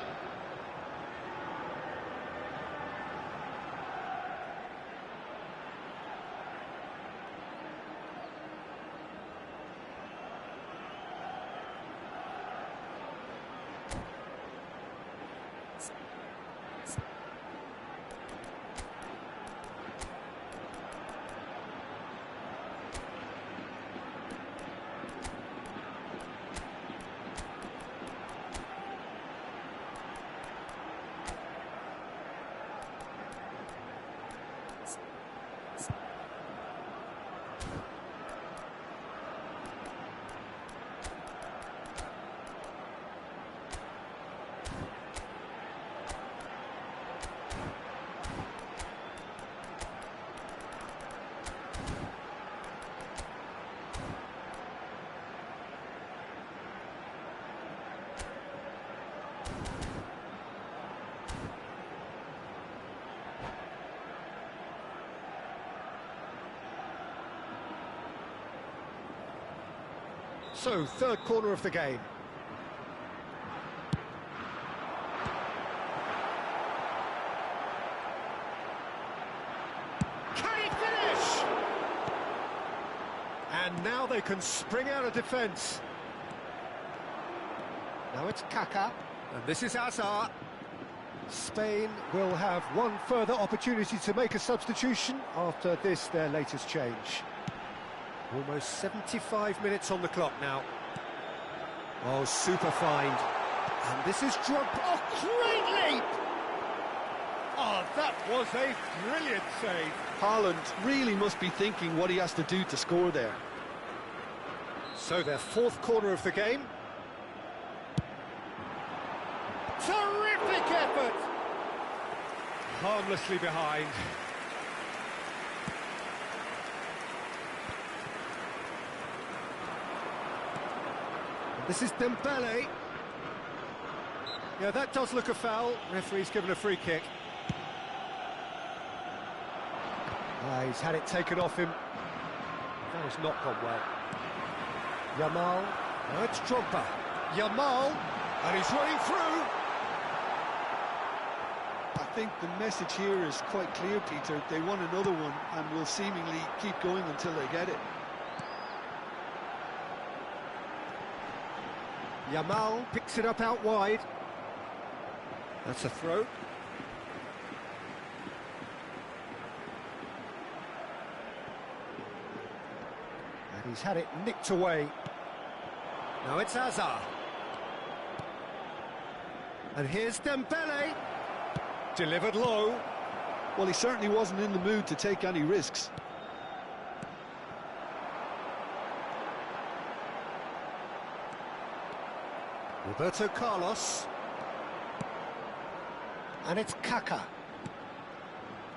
So, third corner of the game. Can he finish? And now they can spring out of defence. Now it's Kaka, and this is Hazard. Spain will have one further opportunity to make a substitution after this, their latest change. Almost 75 minutes on the clock now. Oh, super find. And this is Drogba. Oh, great leap! Oh, that was a brilliant save. Haaland really must be thinking what he has to do to score there. So their fourth corner of the game. Terrific effort! Harmlessly behind. This is Dembele. Yeah, that does look a foul. Referee's given a free kick. He's had it taken off him. That has not gone well. Yamal. Now it's Drogba. Yamal. And he's running through. I think the message here is quite clear, Peter. They want another one and will seemingly keep going until they get it. Yamal picks it up out wide. That's a throw. And he's had it nicked away. Now it's Hazard. And here's Dembele. Delivered low. Well, he certainly wasn't in the mood to take any risks. Roberto Carlos. And it's Kaka.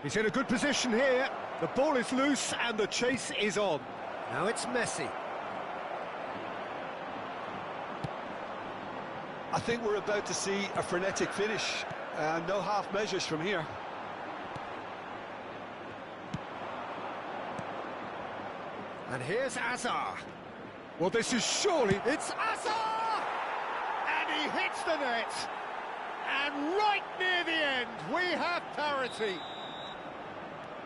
He's in a good position here. The ball is loose and the chase is on. Now it's Messi. I think we're about to see a frenetic finish. No half measures from here. And here's Azar. Well, this is surely... It's Azar! And he hits the net. And right near the end, we have parity.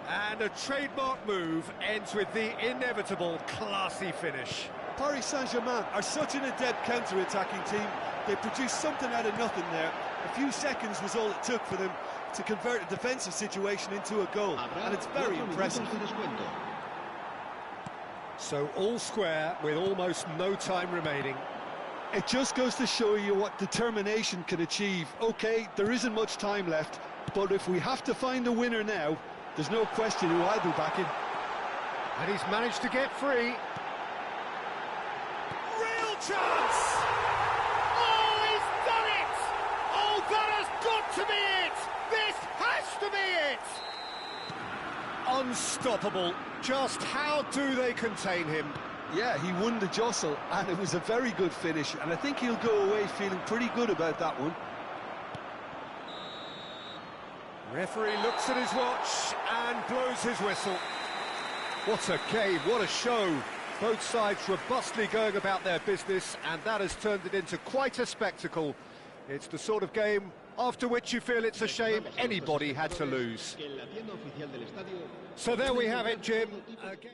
And a trademark move ends with the inevitable classy finish. Paris Saint-Germain are such an adept counter-attacking team. They produced something out of nothing there. A few seconds was all it took for them to convert a defensive situation into a goal. And it's very impressive. So all square with almost no time remaining. It just goes to show you what determination can achieve. OK, there isn't much time left, but if we have to find a winner now, there's no question who I'll be backing. And he's managed to get free. Real chance! Oh, he's done it! Oh, that has got to be it! This has to be it! Unstoppable. Just how do they contain him? Yeah, he won the jostle, and it was a very good finish, and I think he'll go away feeling pretty good about that one. Referee looks at his watch and blows his whistle. What a game, what a show. Both sides robustly going about their business, and that has turned it into quite a spectacle. It's the sort of game after which you feel it's a shame anybody had to lose. So there we have it, Jim. Again.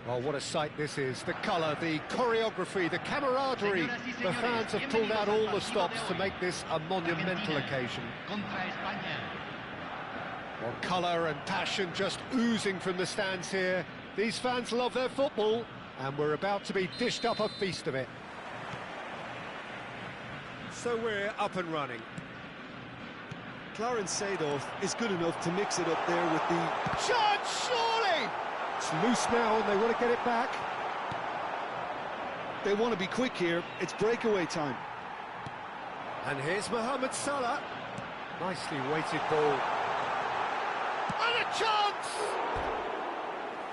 Oh, what a sight this is. The colour, the choreography, the camaraderie. The fans have pulled out all the stops to make this a monumental occasion. Well, colour and passion just oozing from the stands here. These fans love their football, and we're about to be dished up a feast of it. So we're up and running. Clarence Seedorf is good enough to mix it up there with the... Chance, surely! It's loose now and they want to get it back. They want to be quick here. It's breakaway time. And here's Mohamed Salah. Nicely weighted ball. And a chance!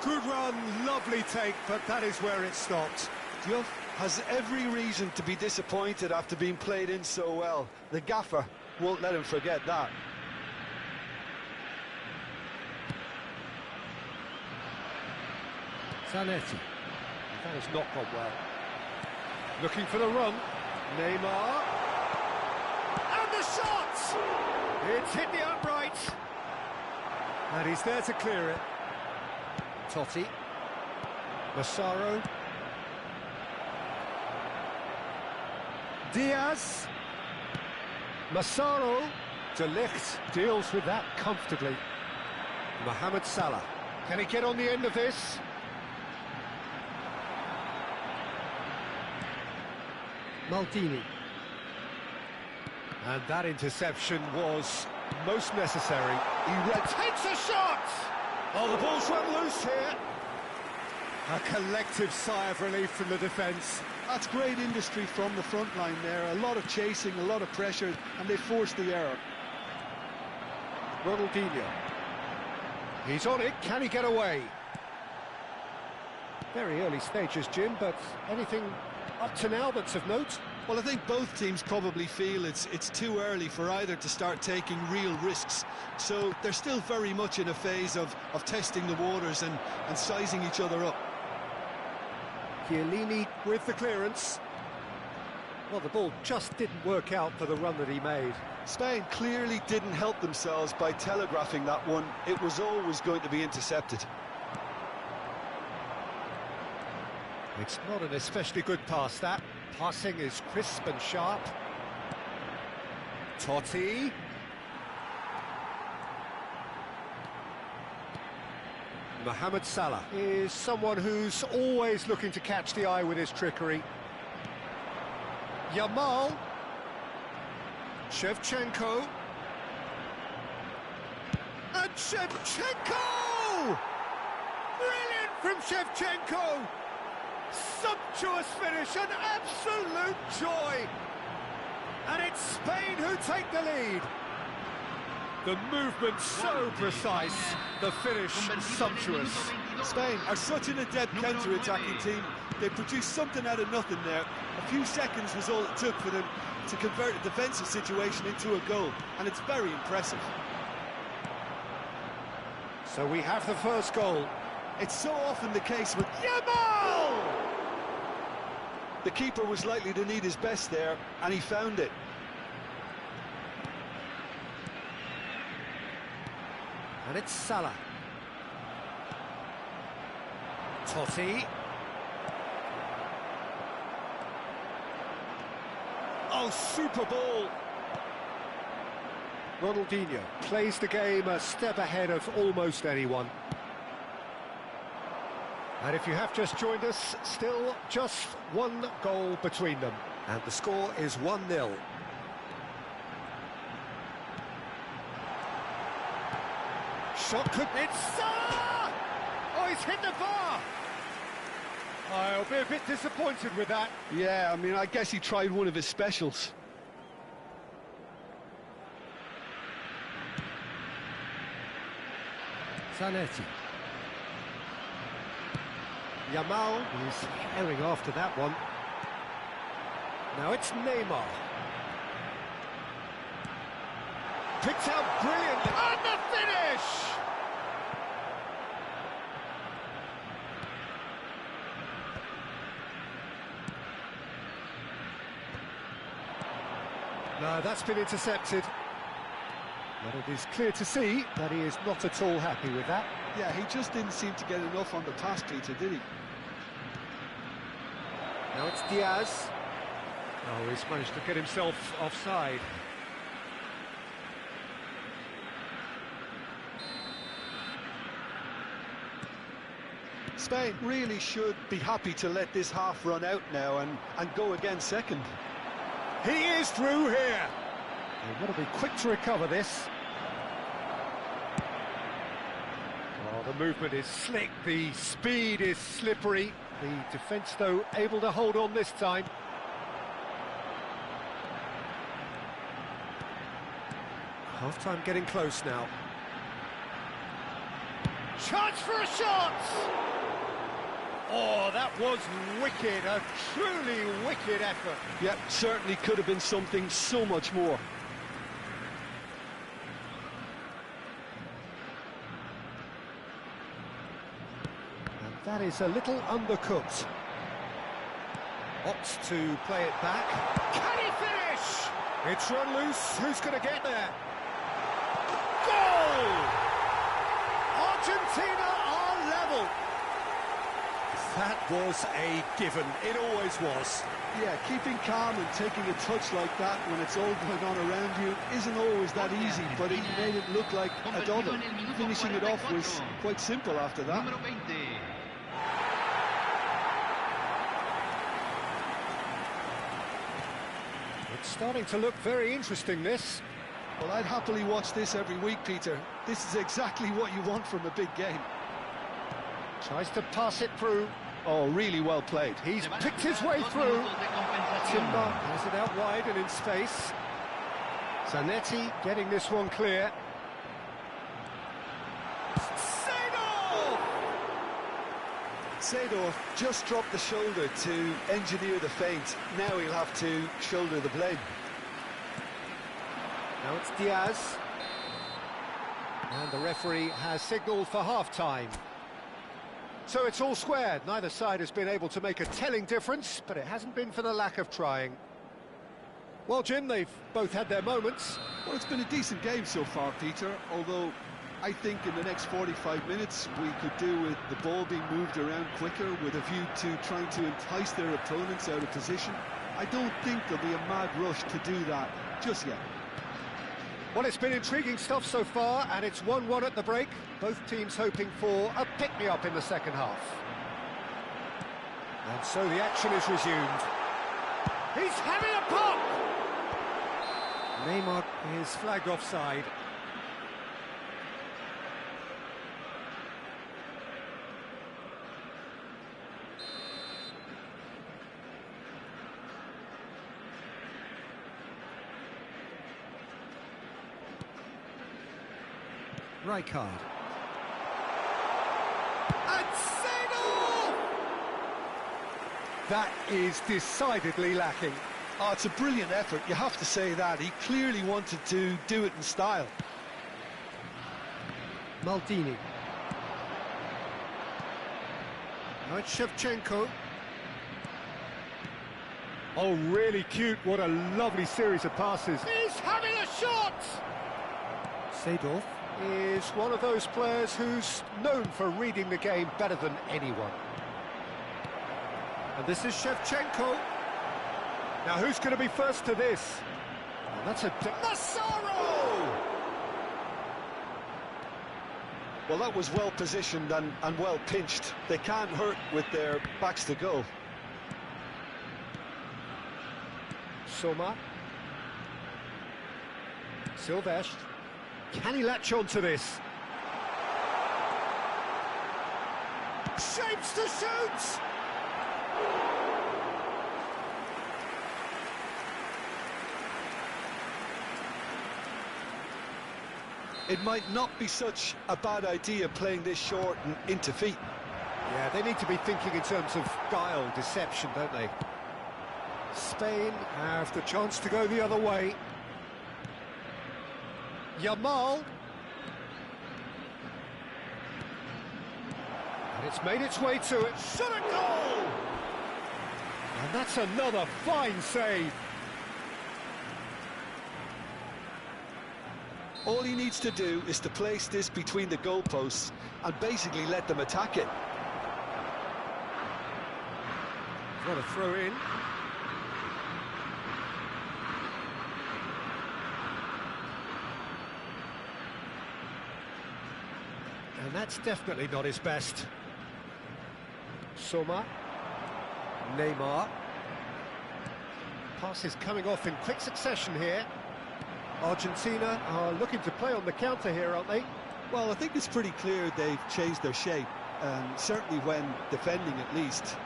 Good run, lovely take, but that is where it stopped. Diop has every reason to be disappointed after being played in so well. The gaffer won't let him forget that. Zanetti. That has not gone well. Looking for the run. Neymar. And the shot! It's hit the upright. And he's there to clear it. Totti. Massaro. Diaz. Massaro. De Ligt deals with that comfortably. Mohamed Salah. Can he get on the end of this? Maldini. And that interception was most necessary. Takes a shot! Oh, the ball's run loose here. A collective sigh of relief from the defence. That's great industry from the front line there. A lot of chasing, a lot of pressure, and they forced the error. Ronaldinho. He's on it. Can he get away? Very early stages, Jim, but anything up to now that's of note? Well, I think both teams probably feel it's too early for either to start taking real risks. So they're still very much in a phase of testing the waters and sizing each other up. Chiellini with the clearance. Well, the ball just didn't work out for the run that he made. Spain clearly didn't help themselves by telegraphing that one. It was always going to be intercepted. It's not an especially good pass, that. Passing is crisp and sharp. Totti. Mohamed Salah is someone who's always looking to catch the eye with his trickery. Yamal. Shevchenko. And Shevchenko! Brilliant from Shevchenko! Sumptuous finish, an absolute joy! And it's Spain who take the lead. The movement so precise, the finish sumptuous. Spain are such an adept counter-attacking team. They produced something out of nothing there. A few seconds was all it took for them to convert a defensive situation into a goal, and it's very impressive. So we have the first goal. It's so often the case with Yamal! The keeper was likely to need his best there, and he found it. And it's Salah. Totti. Oh, super ball. Ronaldinho plays the game a step ahead of almost anyone. And if you have just joined us, still just one goal between them. And the score is 1-0. Shot could... It's Salah! Oh, he's hit the bar! I'll be a bit disappointed with that. Yeah, I mean, I guess he tried one of his specials. Zanetti. Yamal is herring after that one. Now it's Neymar. Picked out brilliantly. And the finish! No, that's been intercepted. But it is clear to see that he is not at all happy with that. Yeah, he just didn't seem to get enough on the pass, Peter, did he? Now it's Diaz. Oh, he's managed to get himself offside. Spain really should be happy to let this half run out now and go again second. He is through here. They've got to be quick to recover this. Oh, the movement is slick, the speed is slippery. The defence, though, able to hold on this time. Half-time getting close now. Chance for a shot! Oh, that was wicked, a truly wicked effort. Yeah, certainly could have been something so much more. And that is a little undercooked. Opts to play it back. Can he finish? It's run loose. Who's going to get there? Goal! Argentina are level. That was a given. It always was. Yeah, keeping calm and taking a touch like that when it's all going on around you isn't always that easy, but it made it look like a double. Finishing it off was quite simple after that. It's starting to look very interesting, this. Well, I'd happily watch this every week, Peter. This is exactly what you want from a big game. Tries to pass it through. Oh, really well played. He's picked his way through. Timber has it out wide and in space. Zanetti getting this one clear. Seedorf just dropped the shoulder to engineer the feint. Now he'll have to shoulder the blame. Now it's Diaz. And the referee has signalled for half-time. So it's all squared. Neither side has been able to make a telling difference, but it hasn't been for the lack of trying. Well, Jim, they've both had their moments. Well, it's been a decent game so far, Peter, although I think in the next 45 minutes we could do with the ball being moved around quicker with a view to trying to entice their opponents out of position. I don't think there'll be a mad rush to do that just yet. Well, it's been intriguing stuff so far, and it's 1-1 at the break. Both teams hoping for a pick-me-up in the second half. And so the action is resumed. He's having a pop! Neymar is flagged offside. Rijkaard. And Seedorf! That is decidedly lacking. Oh, it's a brilliant effort, you have to say that. He clearly wanted to do it in style. Maldini. Now it's Shevchenko. Oh, really cute. What a lovely series of passes. He's having a shot! Seedorf is one of those players who's known for reading the game better than anyone. And this is Shevchenko. Now who's going to be first to this? Oh, that's a... Massaro! Well, that was well positioned and well pinched. They can't hurt with their backs to go. Soma. Silvestre. Can he latch on to this? Shapes to shoot! It might not be such a bad idea playing this short and into feet. Yeah, they need to be thinking in terms of guile, deception, don't they? Spain have the chance to go the other way. Yamal. And it's made its way to it. Shot a goal! And that's another fine save. All he needs to do is to place this between the goalposts and basically let them attack it. Got a throw in. And that's definitely not his best. Soma. Neymar. Pass is coming off in quick succession here. Argentina are looking to play on the counter here, aren't they? Well, I think it's pretty clear they've changed their shape, certainly when defending at least,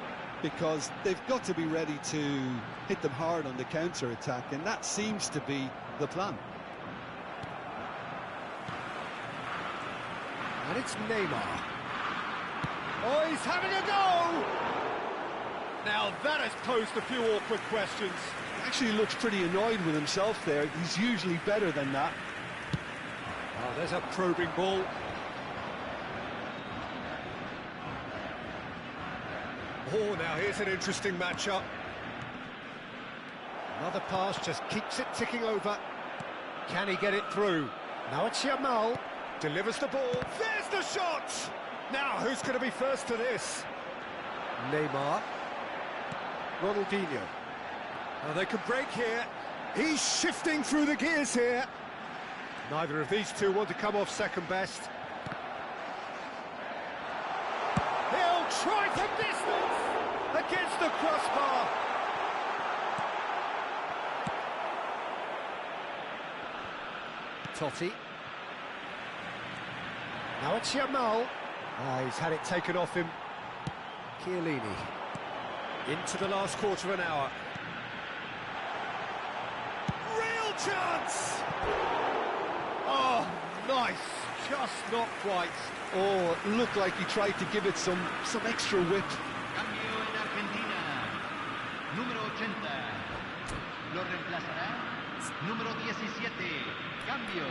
because they've got to be ready to hit them hard on the counter-attack, and that seems to be the plan. And it's Neymar. Oh, he's having a go! Now that has posed a few awkward questions. Actually looks pretty annoyed with himself there. He's usually better than that. Oh, there's a probing ball. Oh, now here's an interesting matchup. Another pass just keeps it ticking over. Can he get it through? Now it's Yamal. Delivers the ball. There's the shot! Now, who's going to be first to this? Neymar. Ronaldinho. Oh, they could break here. He's shifting through the gears here. Neither of these two want to come off second best. He'll try from distance against the crossbar. Totti. Now it's Yamal. He's had it taken off him. Chiellini. Into the last quarter of an hour. Real chance! Oh, nice. Just not quite. Oh, it looked like he tried to give it some extra whip. Cambio en Argentina. Número 80. Lo reemplazará. Número 17. Cambio.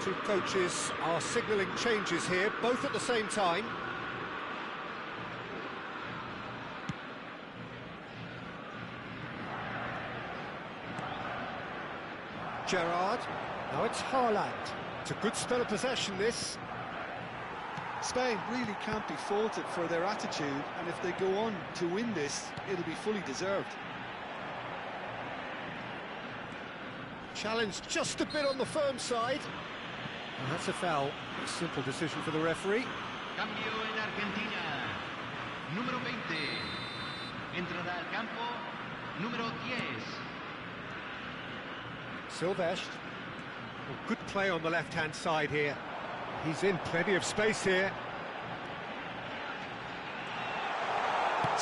Two coaches are signalling changes here, both at the same time. Gerrard. Now it's Haaland. It's a good spell of possession, this. Spain really can't be faulted for their attitude, and if they go on to win this, it'll be fully deserved. Challenged just a bit on the firm side. And that's a foul. A simple decision for the referee. Cambio en Argentina. Número 20. Entrará al campo. Número 10. Silvestre. Well, good play on the left-hand side here. He's in plenty of space here.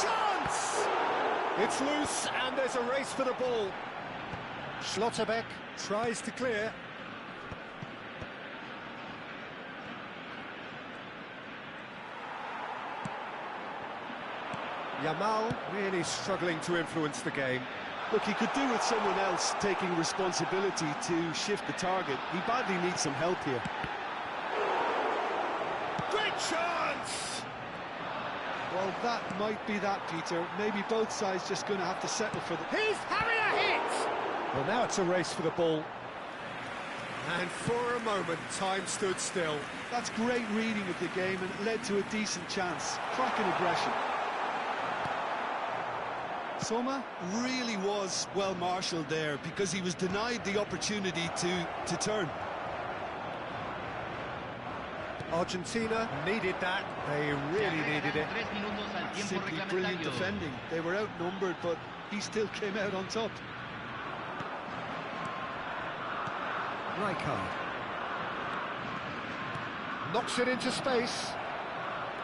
Chance! It's loose and there's a race for the ball. Schlotterbeck tries to clear. Yamal really struggling to influence the game. Look, he could do with someone else taking responsibility to shift the target. He badly needs some help here. Great chance! Well, that might be that, Peter. Maybe both sides just going to have to settle for the... He's having a hit! Well, now it's a race for the ball. And for a moment, time stood still. That's great reading of the game, and it led to a decent chance. Cracking aggression. Soma really was well marshalled there because he was denied the opportunity to turn. Argentina needed that. They really needed it. Simply brilliant defending. They were outnumbered, but he still came out on top. Rijkaard. Knocks it into space.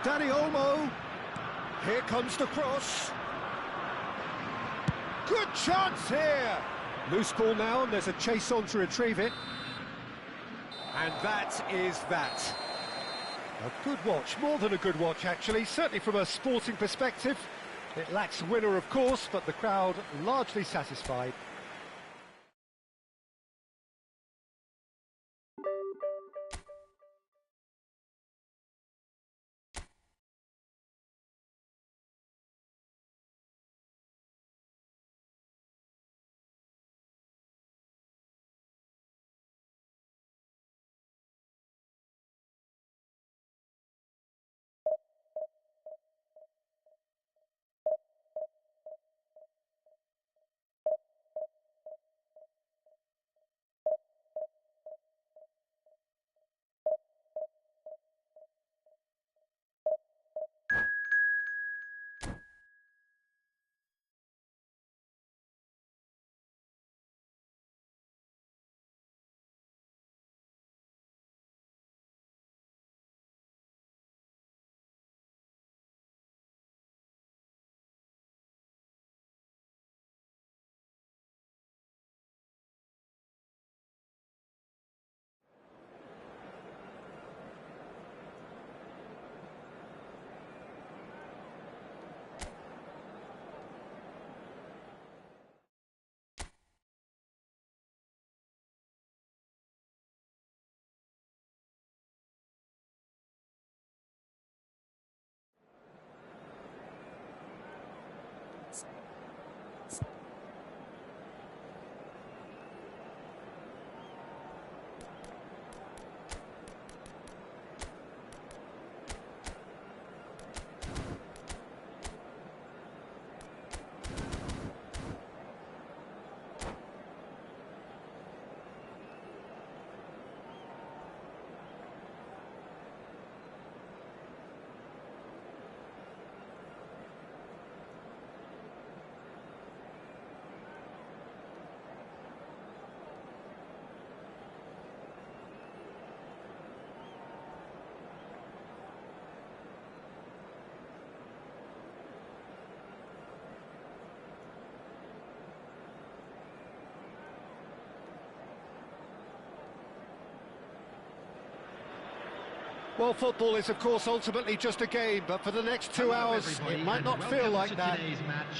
Dani Olmo. Here comes the cross. Good chance here. Loose ball now, and there's a chase on to retrieve it. And that is that. A good watch, more than a good watch actually, certainly from a sporting perspective. It lacks a winner of course, but the crowd largely satisfied. Well, football is, of course, ultimately just a game, but for the next 2 hours, it might not feel like that.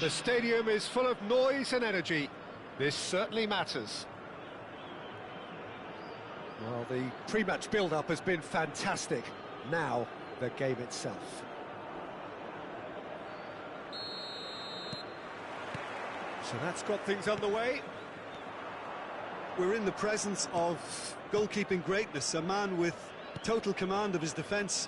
The stadium is full of noise and energy. This certainly matters. Well, the pre-match build-up has been fantastic. Now, the game itself. So that's got things underway. We're in the presence of goalkeeping greatness, a man with total command of his defence.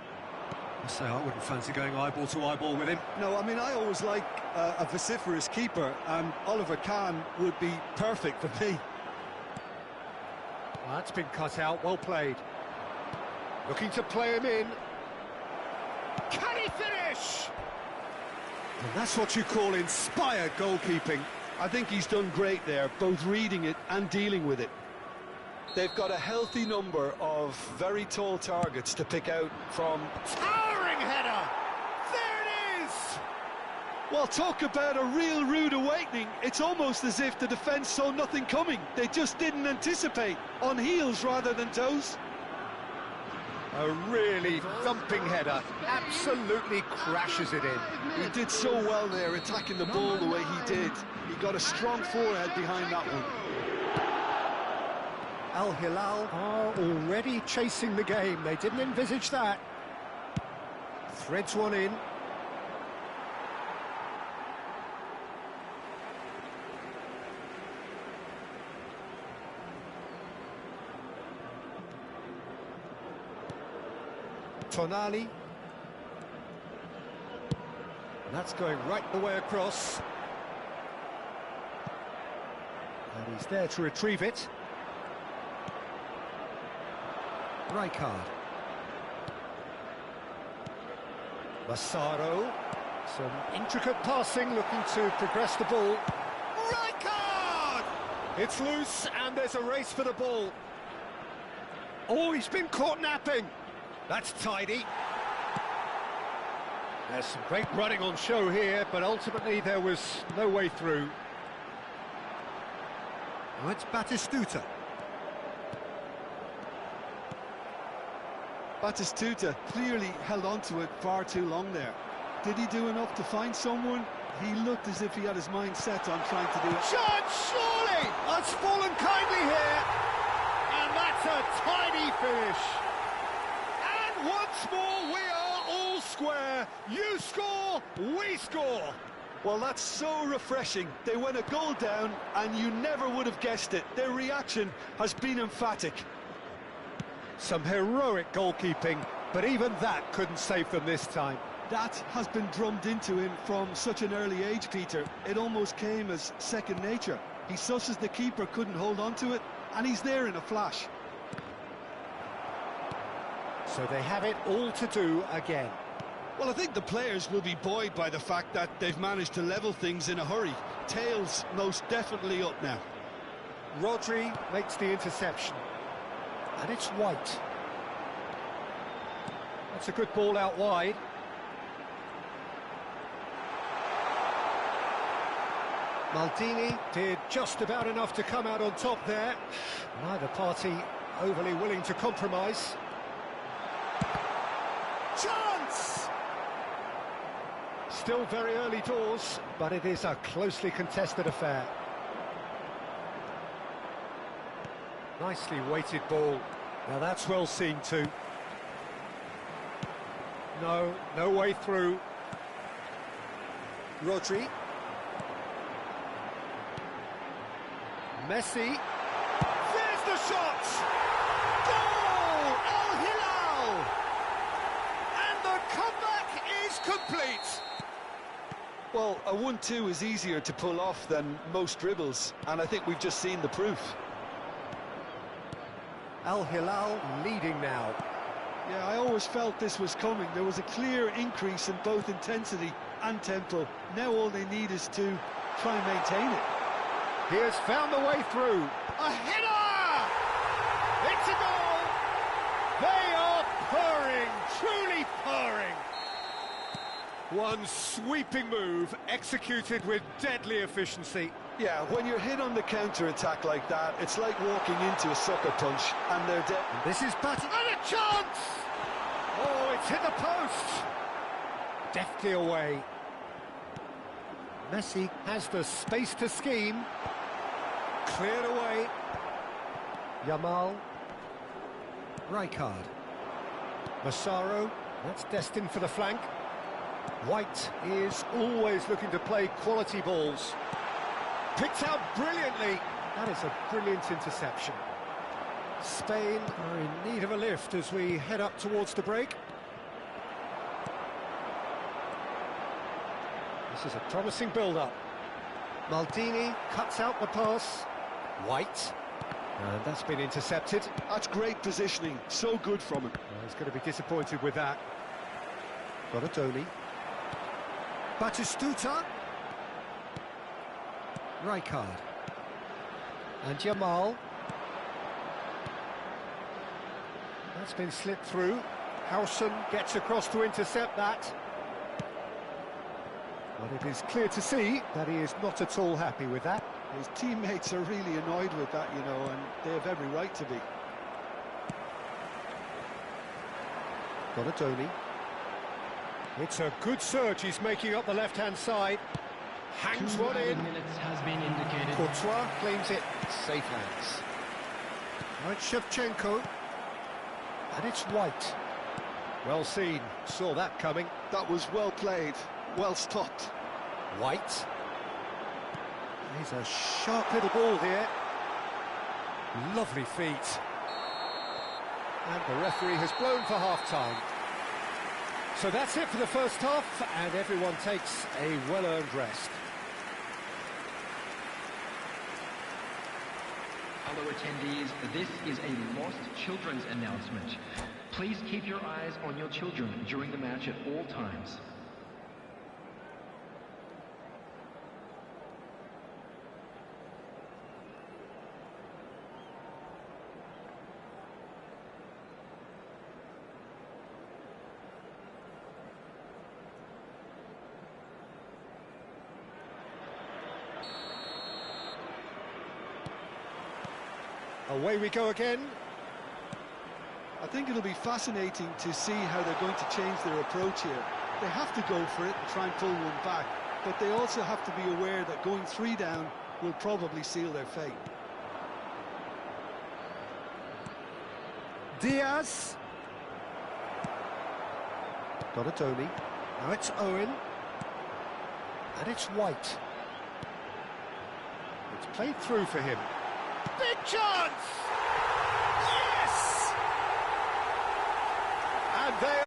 I say I wouldn't fancy going eyeball to eyeball with him. No, I mean, I always like a vociferous keeper, and Oliver Kahn would be perfect for me. Well, that's been cut out, well played. Looking to play him in. Can he finish? And that's what you call inspired goalkeeping. I think he's done great there, both reading it and dealing with it. They've got a healthy number of very tall targets to pick out from. Towering header! There it is! Well, talk about a real rude awakening. It's almost as if the defence saw nothing coming. They just didn't anticipate, on heels rather than toes. A really thumping header, absolutely crashes it in. He did so well there, attacking the ball the way he did. He got a strong forehead behind that one. Al Hilal are already chasing the game. They didn't envisage that. Threads one in. Tonali. And that's going right the way across. And he's there to retrieve it. Rijkaard. Massaro. Some intricate passing, looking to progress the ball. Rijkaard! It's loose, and there's a race for the ball. Oh, he's been caught napping. That's tidy. There's some great running on show here, but ultimately there was no way through. Now it's Batistuta. Batistuta clearly held on to it far too long there. Did he do enough to find someone? He looked as if he had his mind set on trying to do it. Chance, surely! That's fallen kindly here. And that's a tidy finish. And once more, we are all square. You score, we score. Well, that's so refreshing. They went a goal down, and you never would have guessed it. Their reaction has been emphatic. Some heroic goalkeeping, but even that couldn't save them this time. That has been drummed into him from such an early age, Peter. It almost came as second nature. He susses the keeper couldn't hold on to it, and he's there in a flash. So they have it all to do again. Well, I think the players will be buoyed by the fact that they've managed to level things in a hurry. Tails most definitely up now. Rodri makes the interception. And it's White. That's a good ball out wide. Maldini did just about enough to come out on top there. Neither party overly willing to compromise. Chance! Still very early doors, but it is a closely contested affair. Nicely weighted ball. Now that's well seen too. No way through. Rodri. Messi. There's the shot! Goal! Al Hilal! And the comeback is complete! Well, a 1-2 is easier to pull off than most dribbles, and I think we've just seen the proof. Al Hilal leading now. Yeah, I always felt this was coming. There was a clear increase in both intensity and tempo. Now all they need is to try and maintain it. He has found the way through. A header! It's a goal! They are purring, truly purring. One sweeping move, executed with deadly efficiency. Yeah, when you're hit on the counter-attack like that, it's like walking into a sucker punch, and they're dead. This is Bat, and a chance! Oh, it's hit the post! Deftly away. Messi has the space to scheme. Cleared away. Yamal. Rijkaard. Massaro. That's destined for the flank. White is always looking to play quality balls. Picked out brilliantly. That is a brilliant interception. Spain are in need of a lift as we head up towards the break. This is a promising build-up. Maldini cuts out the pass. White. And that's been intercepted. That's great positioning, so good from him. He's going to be disappointed with that. Donadoni. Batistuta. Rijkaard. And Yamal. That's been slipped through. Howson gets across to intercept that. But it is clear to see that he is not at all happy with that. His teammates are really annoyed with that, you know, and they have every right to be. Donadoni. It's a good surge he's making up the left-hand side. Hangs 2 one in. minutes has been indicated. Courtois claims it. Safe hands. Now it's Shevchenko. And it's White. Well seen. Saw that coming. That was well played, well stopped. White. He's a sharp little ball here. Lovely feet. And the referee has blown for half-time. So that's it for the first half, and everyone takes a well-earned rest. Fellow attendees, this is a lost children's announcement. Please keep your eyes on your children during the match at all times. Away we go again. I think it'll be fascinating to see how they're going to change their approach here. They have to go for it and try and pull one back, but they also have to be aware that going 3 down will probably seal their fate. Diaz. Donadoni. Now it's Owen. And it's White. It's played through for him. Big chance! Yes! And they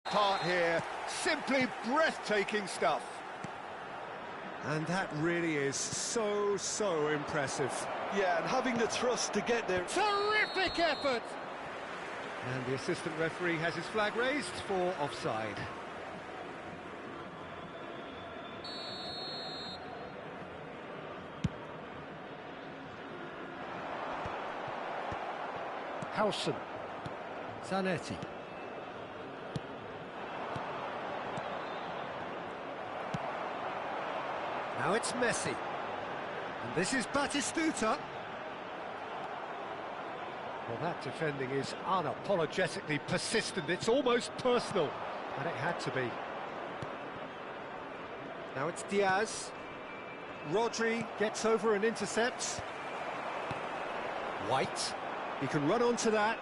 part here, simply breathtaking stuff. And that really is so impressive. Yeah, and having the thrust to get there. Terrific effort! And the assistant referee has his flag raised for offside. Howson. Zanetti. Now it's Messi. And this is Batistuta. Well, that defending is unapologetically persistent. It's almost personal. And it had to be. Now it's Diaz. Rodri gets over and intercepts. White. He can run onto that.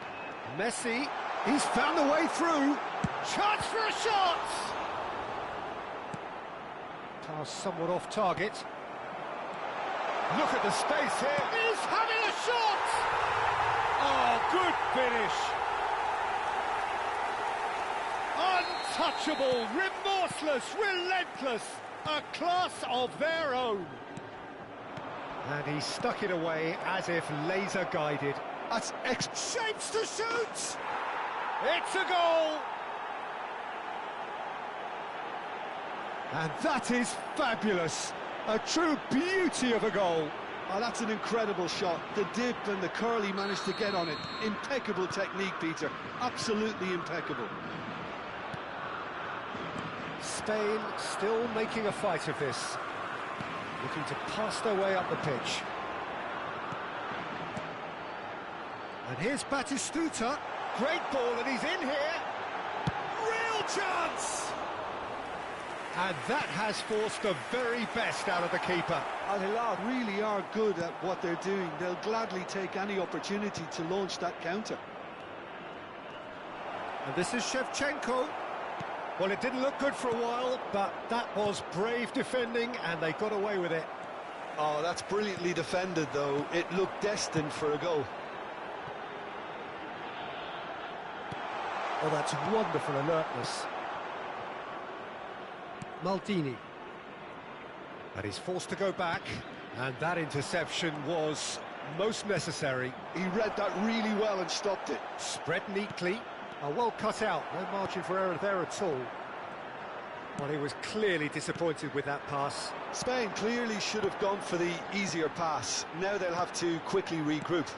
Messi, he's found a way through. Chance for a shot! Pass somewhat off target. Look at the space here. He's having a shot! Oh, good finish. Untouchable, remorseless, relentless. A class of their own. And he stuck it away as if laser-guided. That's shapes to shoot! It's a goal! And that is fabulous. A true beauty of a goal. Oh, that's an incredible shot. The dip and the curl he managed to get on it. Impeccable technique, Peter. Absolutely impeccable. Spain still making a fight of this. Looking to pass their way up the pitch. And here's Batistuta. great ball, and he's in here. Real chance! And that has forced the very best out of the keeper. Al Hilal really are good at what they're doing. They'll gladly take any opportunity to launch that counter. And this is Shevchenko. Well, it didn't look good for a while, but that was brave defending, and they got away with it. Oh, that's brilliantly defended, though. It looked destined for a goal. Oh, that's wonderful alertness. Maldini. But he's forced to go back, and that interception was most necessary. He read that really well and stopped it. Spread neatly. Well cut out, no margin for error there at all. Well, he was clearly disappointed with that pass. Spain clearly should have gone for the easier pass. Now they'll have to quickly regroup.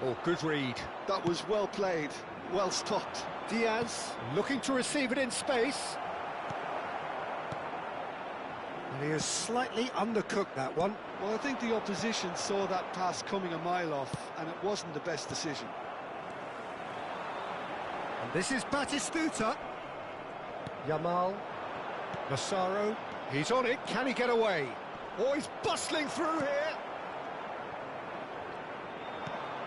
Oh, good read. That was well played, well stopped. Diaz looking to receive it in space. And he has slightly undercooked that one. Well, I think the opposition saw that pass coming a mile off, and it wasn't the best decision. And this is Batistuta. Yamal. Massaro. He's on it. Can he get away? Oh, he's bustling through here.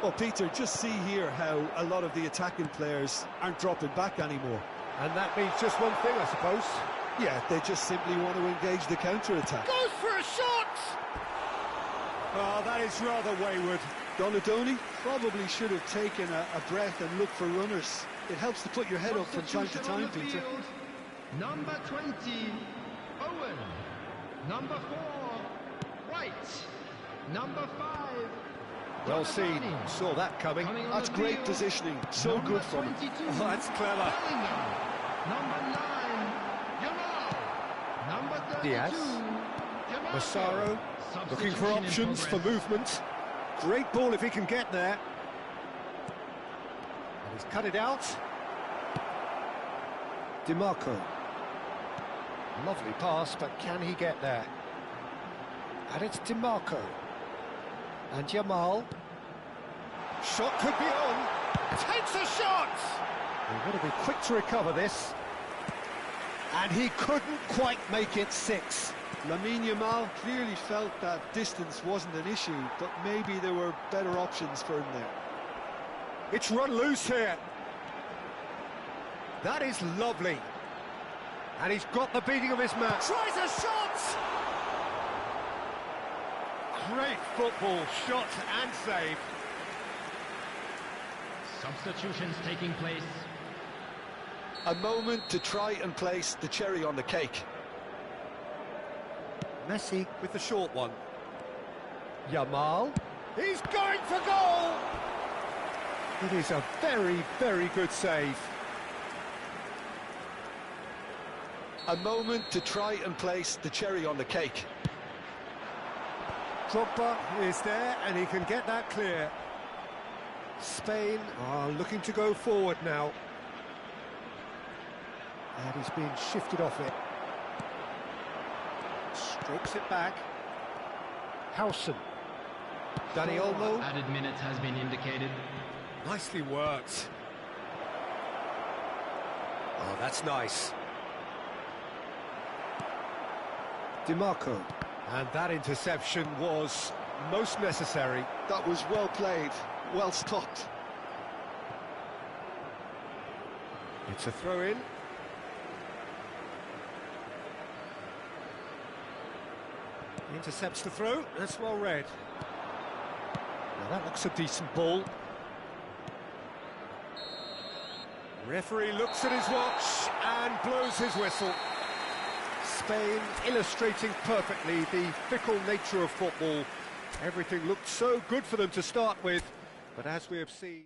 Well, Peter, just see here how a lot of the attacking players aren't dropping back anymore. And that means just one thing, I suppose. Yeah, they just simply want to engage the counter-attack. Goes for a shot! Oh, that is rather wayward. Donadoni probably should have taken a breath and looked for runners. It helps to put your head up from time to time, Peter. Number 20, Owen. Number 4, White. Number 5. Well seen, saw that coming. That's great positioning, so good from him. Oh, that's clever. Number 9, Yamal. Number 32, Diaz. Massaro, looking for options for movement. Great ball if he can get there. And he's cut it out. DiMarco. Lovely pass, but can he get there? And it's DiMarco. And Yamal. Shot could be on. Takes a shot! We've got to be quick to recover this. And he couldn't quite make it 6. Lamine Yamal clearly felt that distance wasn't an issue, but maybe there were better options for him there. It's run loose here. That is lovely. And he's got the beating of his man. Tries a shot! Great football, shot and save. Substitutions taking place. A moment to try and place the cherry on the cake. Messi with the short one. Yamal. He's going for goal! It is a very, very good save. A moment to try and place the cherry on the cake. Drogba is there, and he can get that clear. Spain are looking to go forward now. And he's being shifted off it. Strokes it back. Howson. Dani Olmo. Added minutes has been indicated. Nicely worked. Oh, that's nice. DiMarco. And that interception was most necessary. That was well played, well stopped. It's a throw-in. Intercepts the throw, that's well read. Now that looks a decent ball. Referee looks at his watch and blows his whistle. Spain illustrating perfectly the fickle nature of football. Everything looked so good for them to start with, but as we have seen...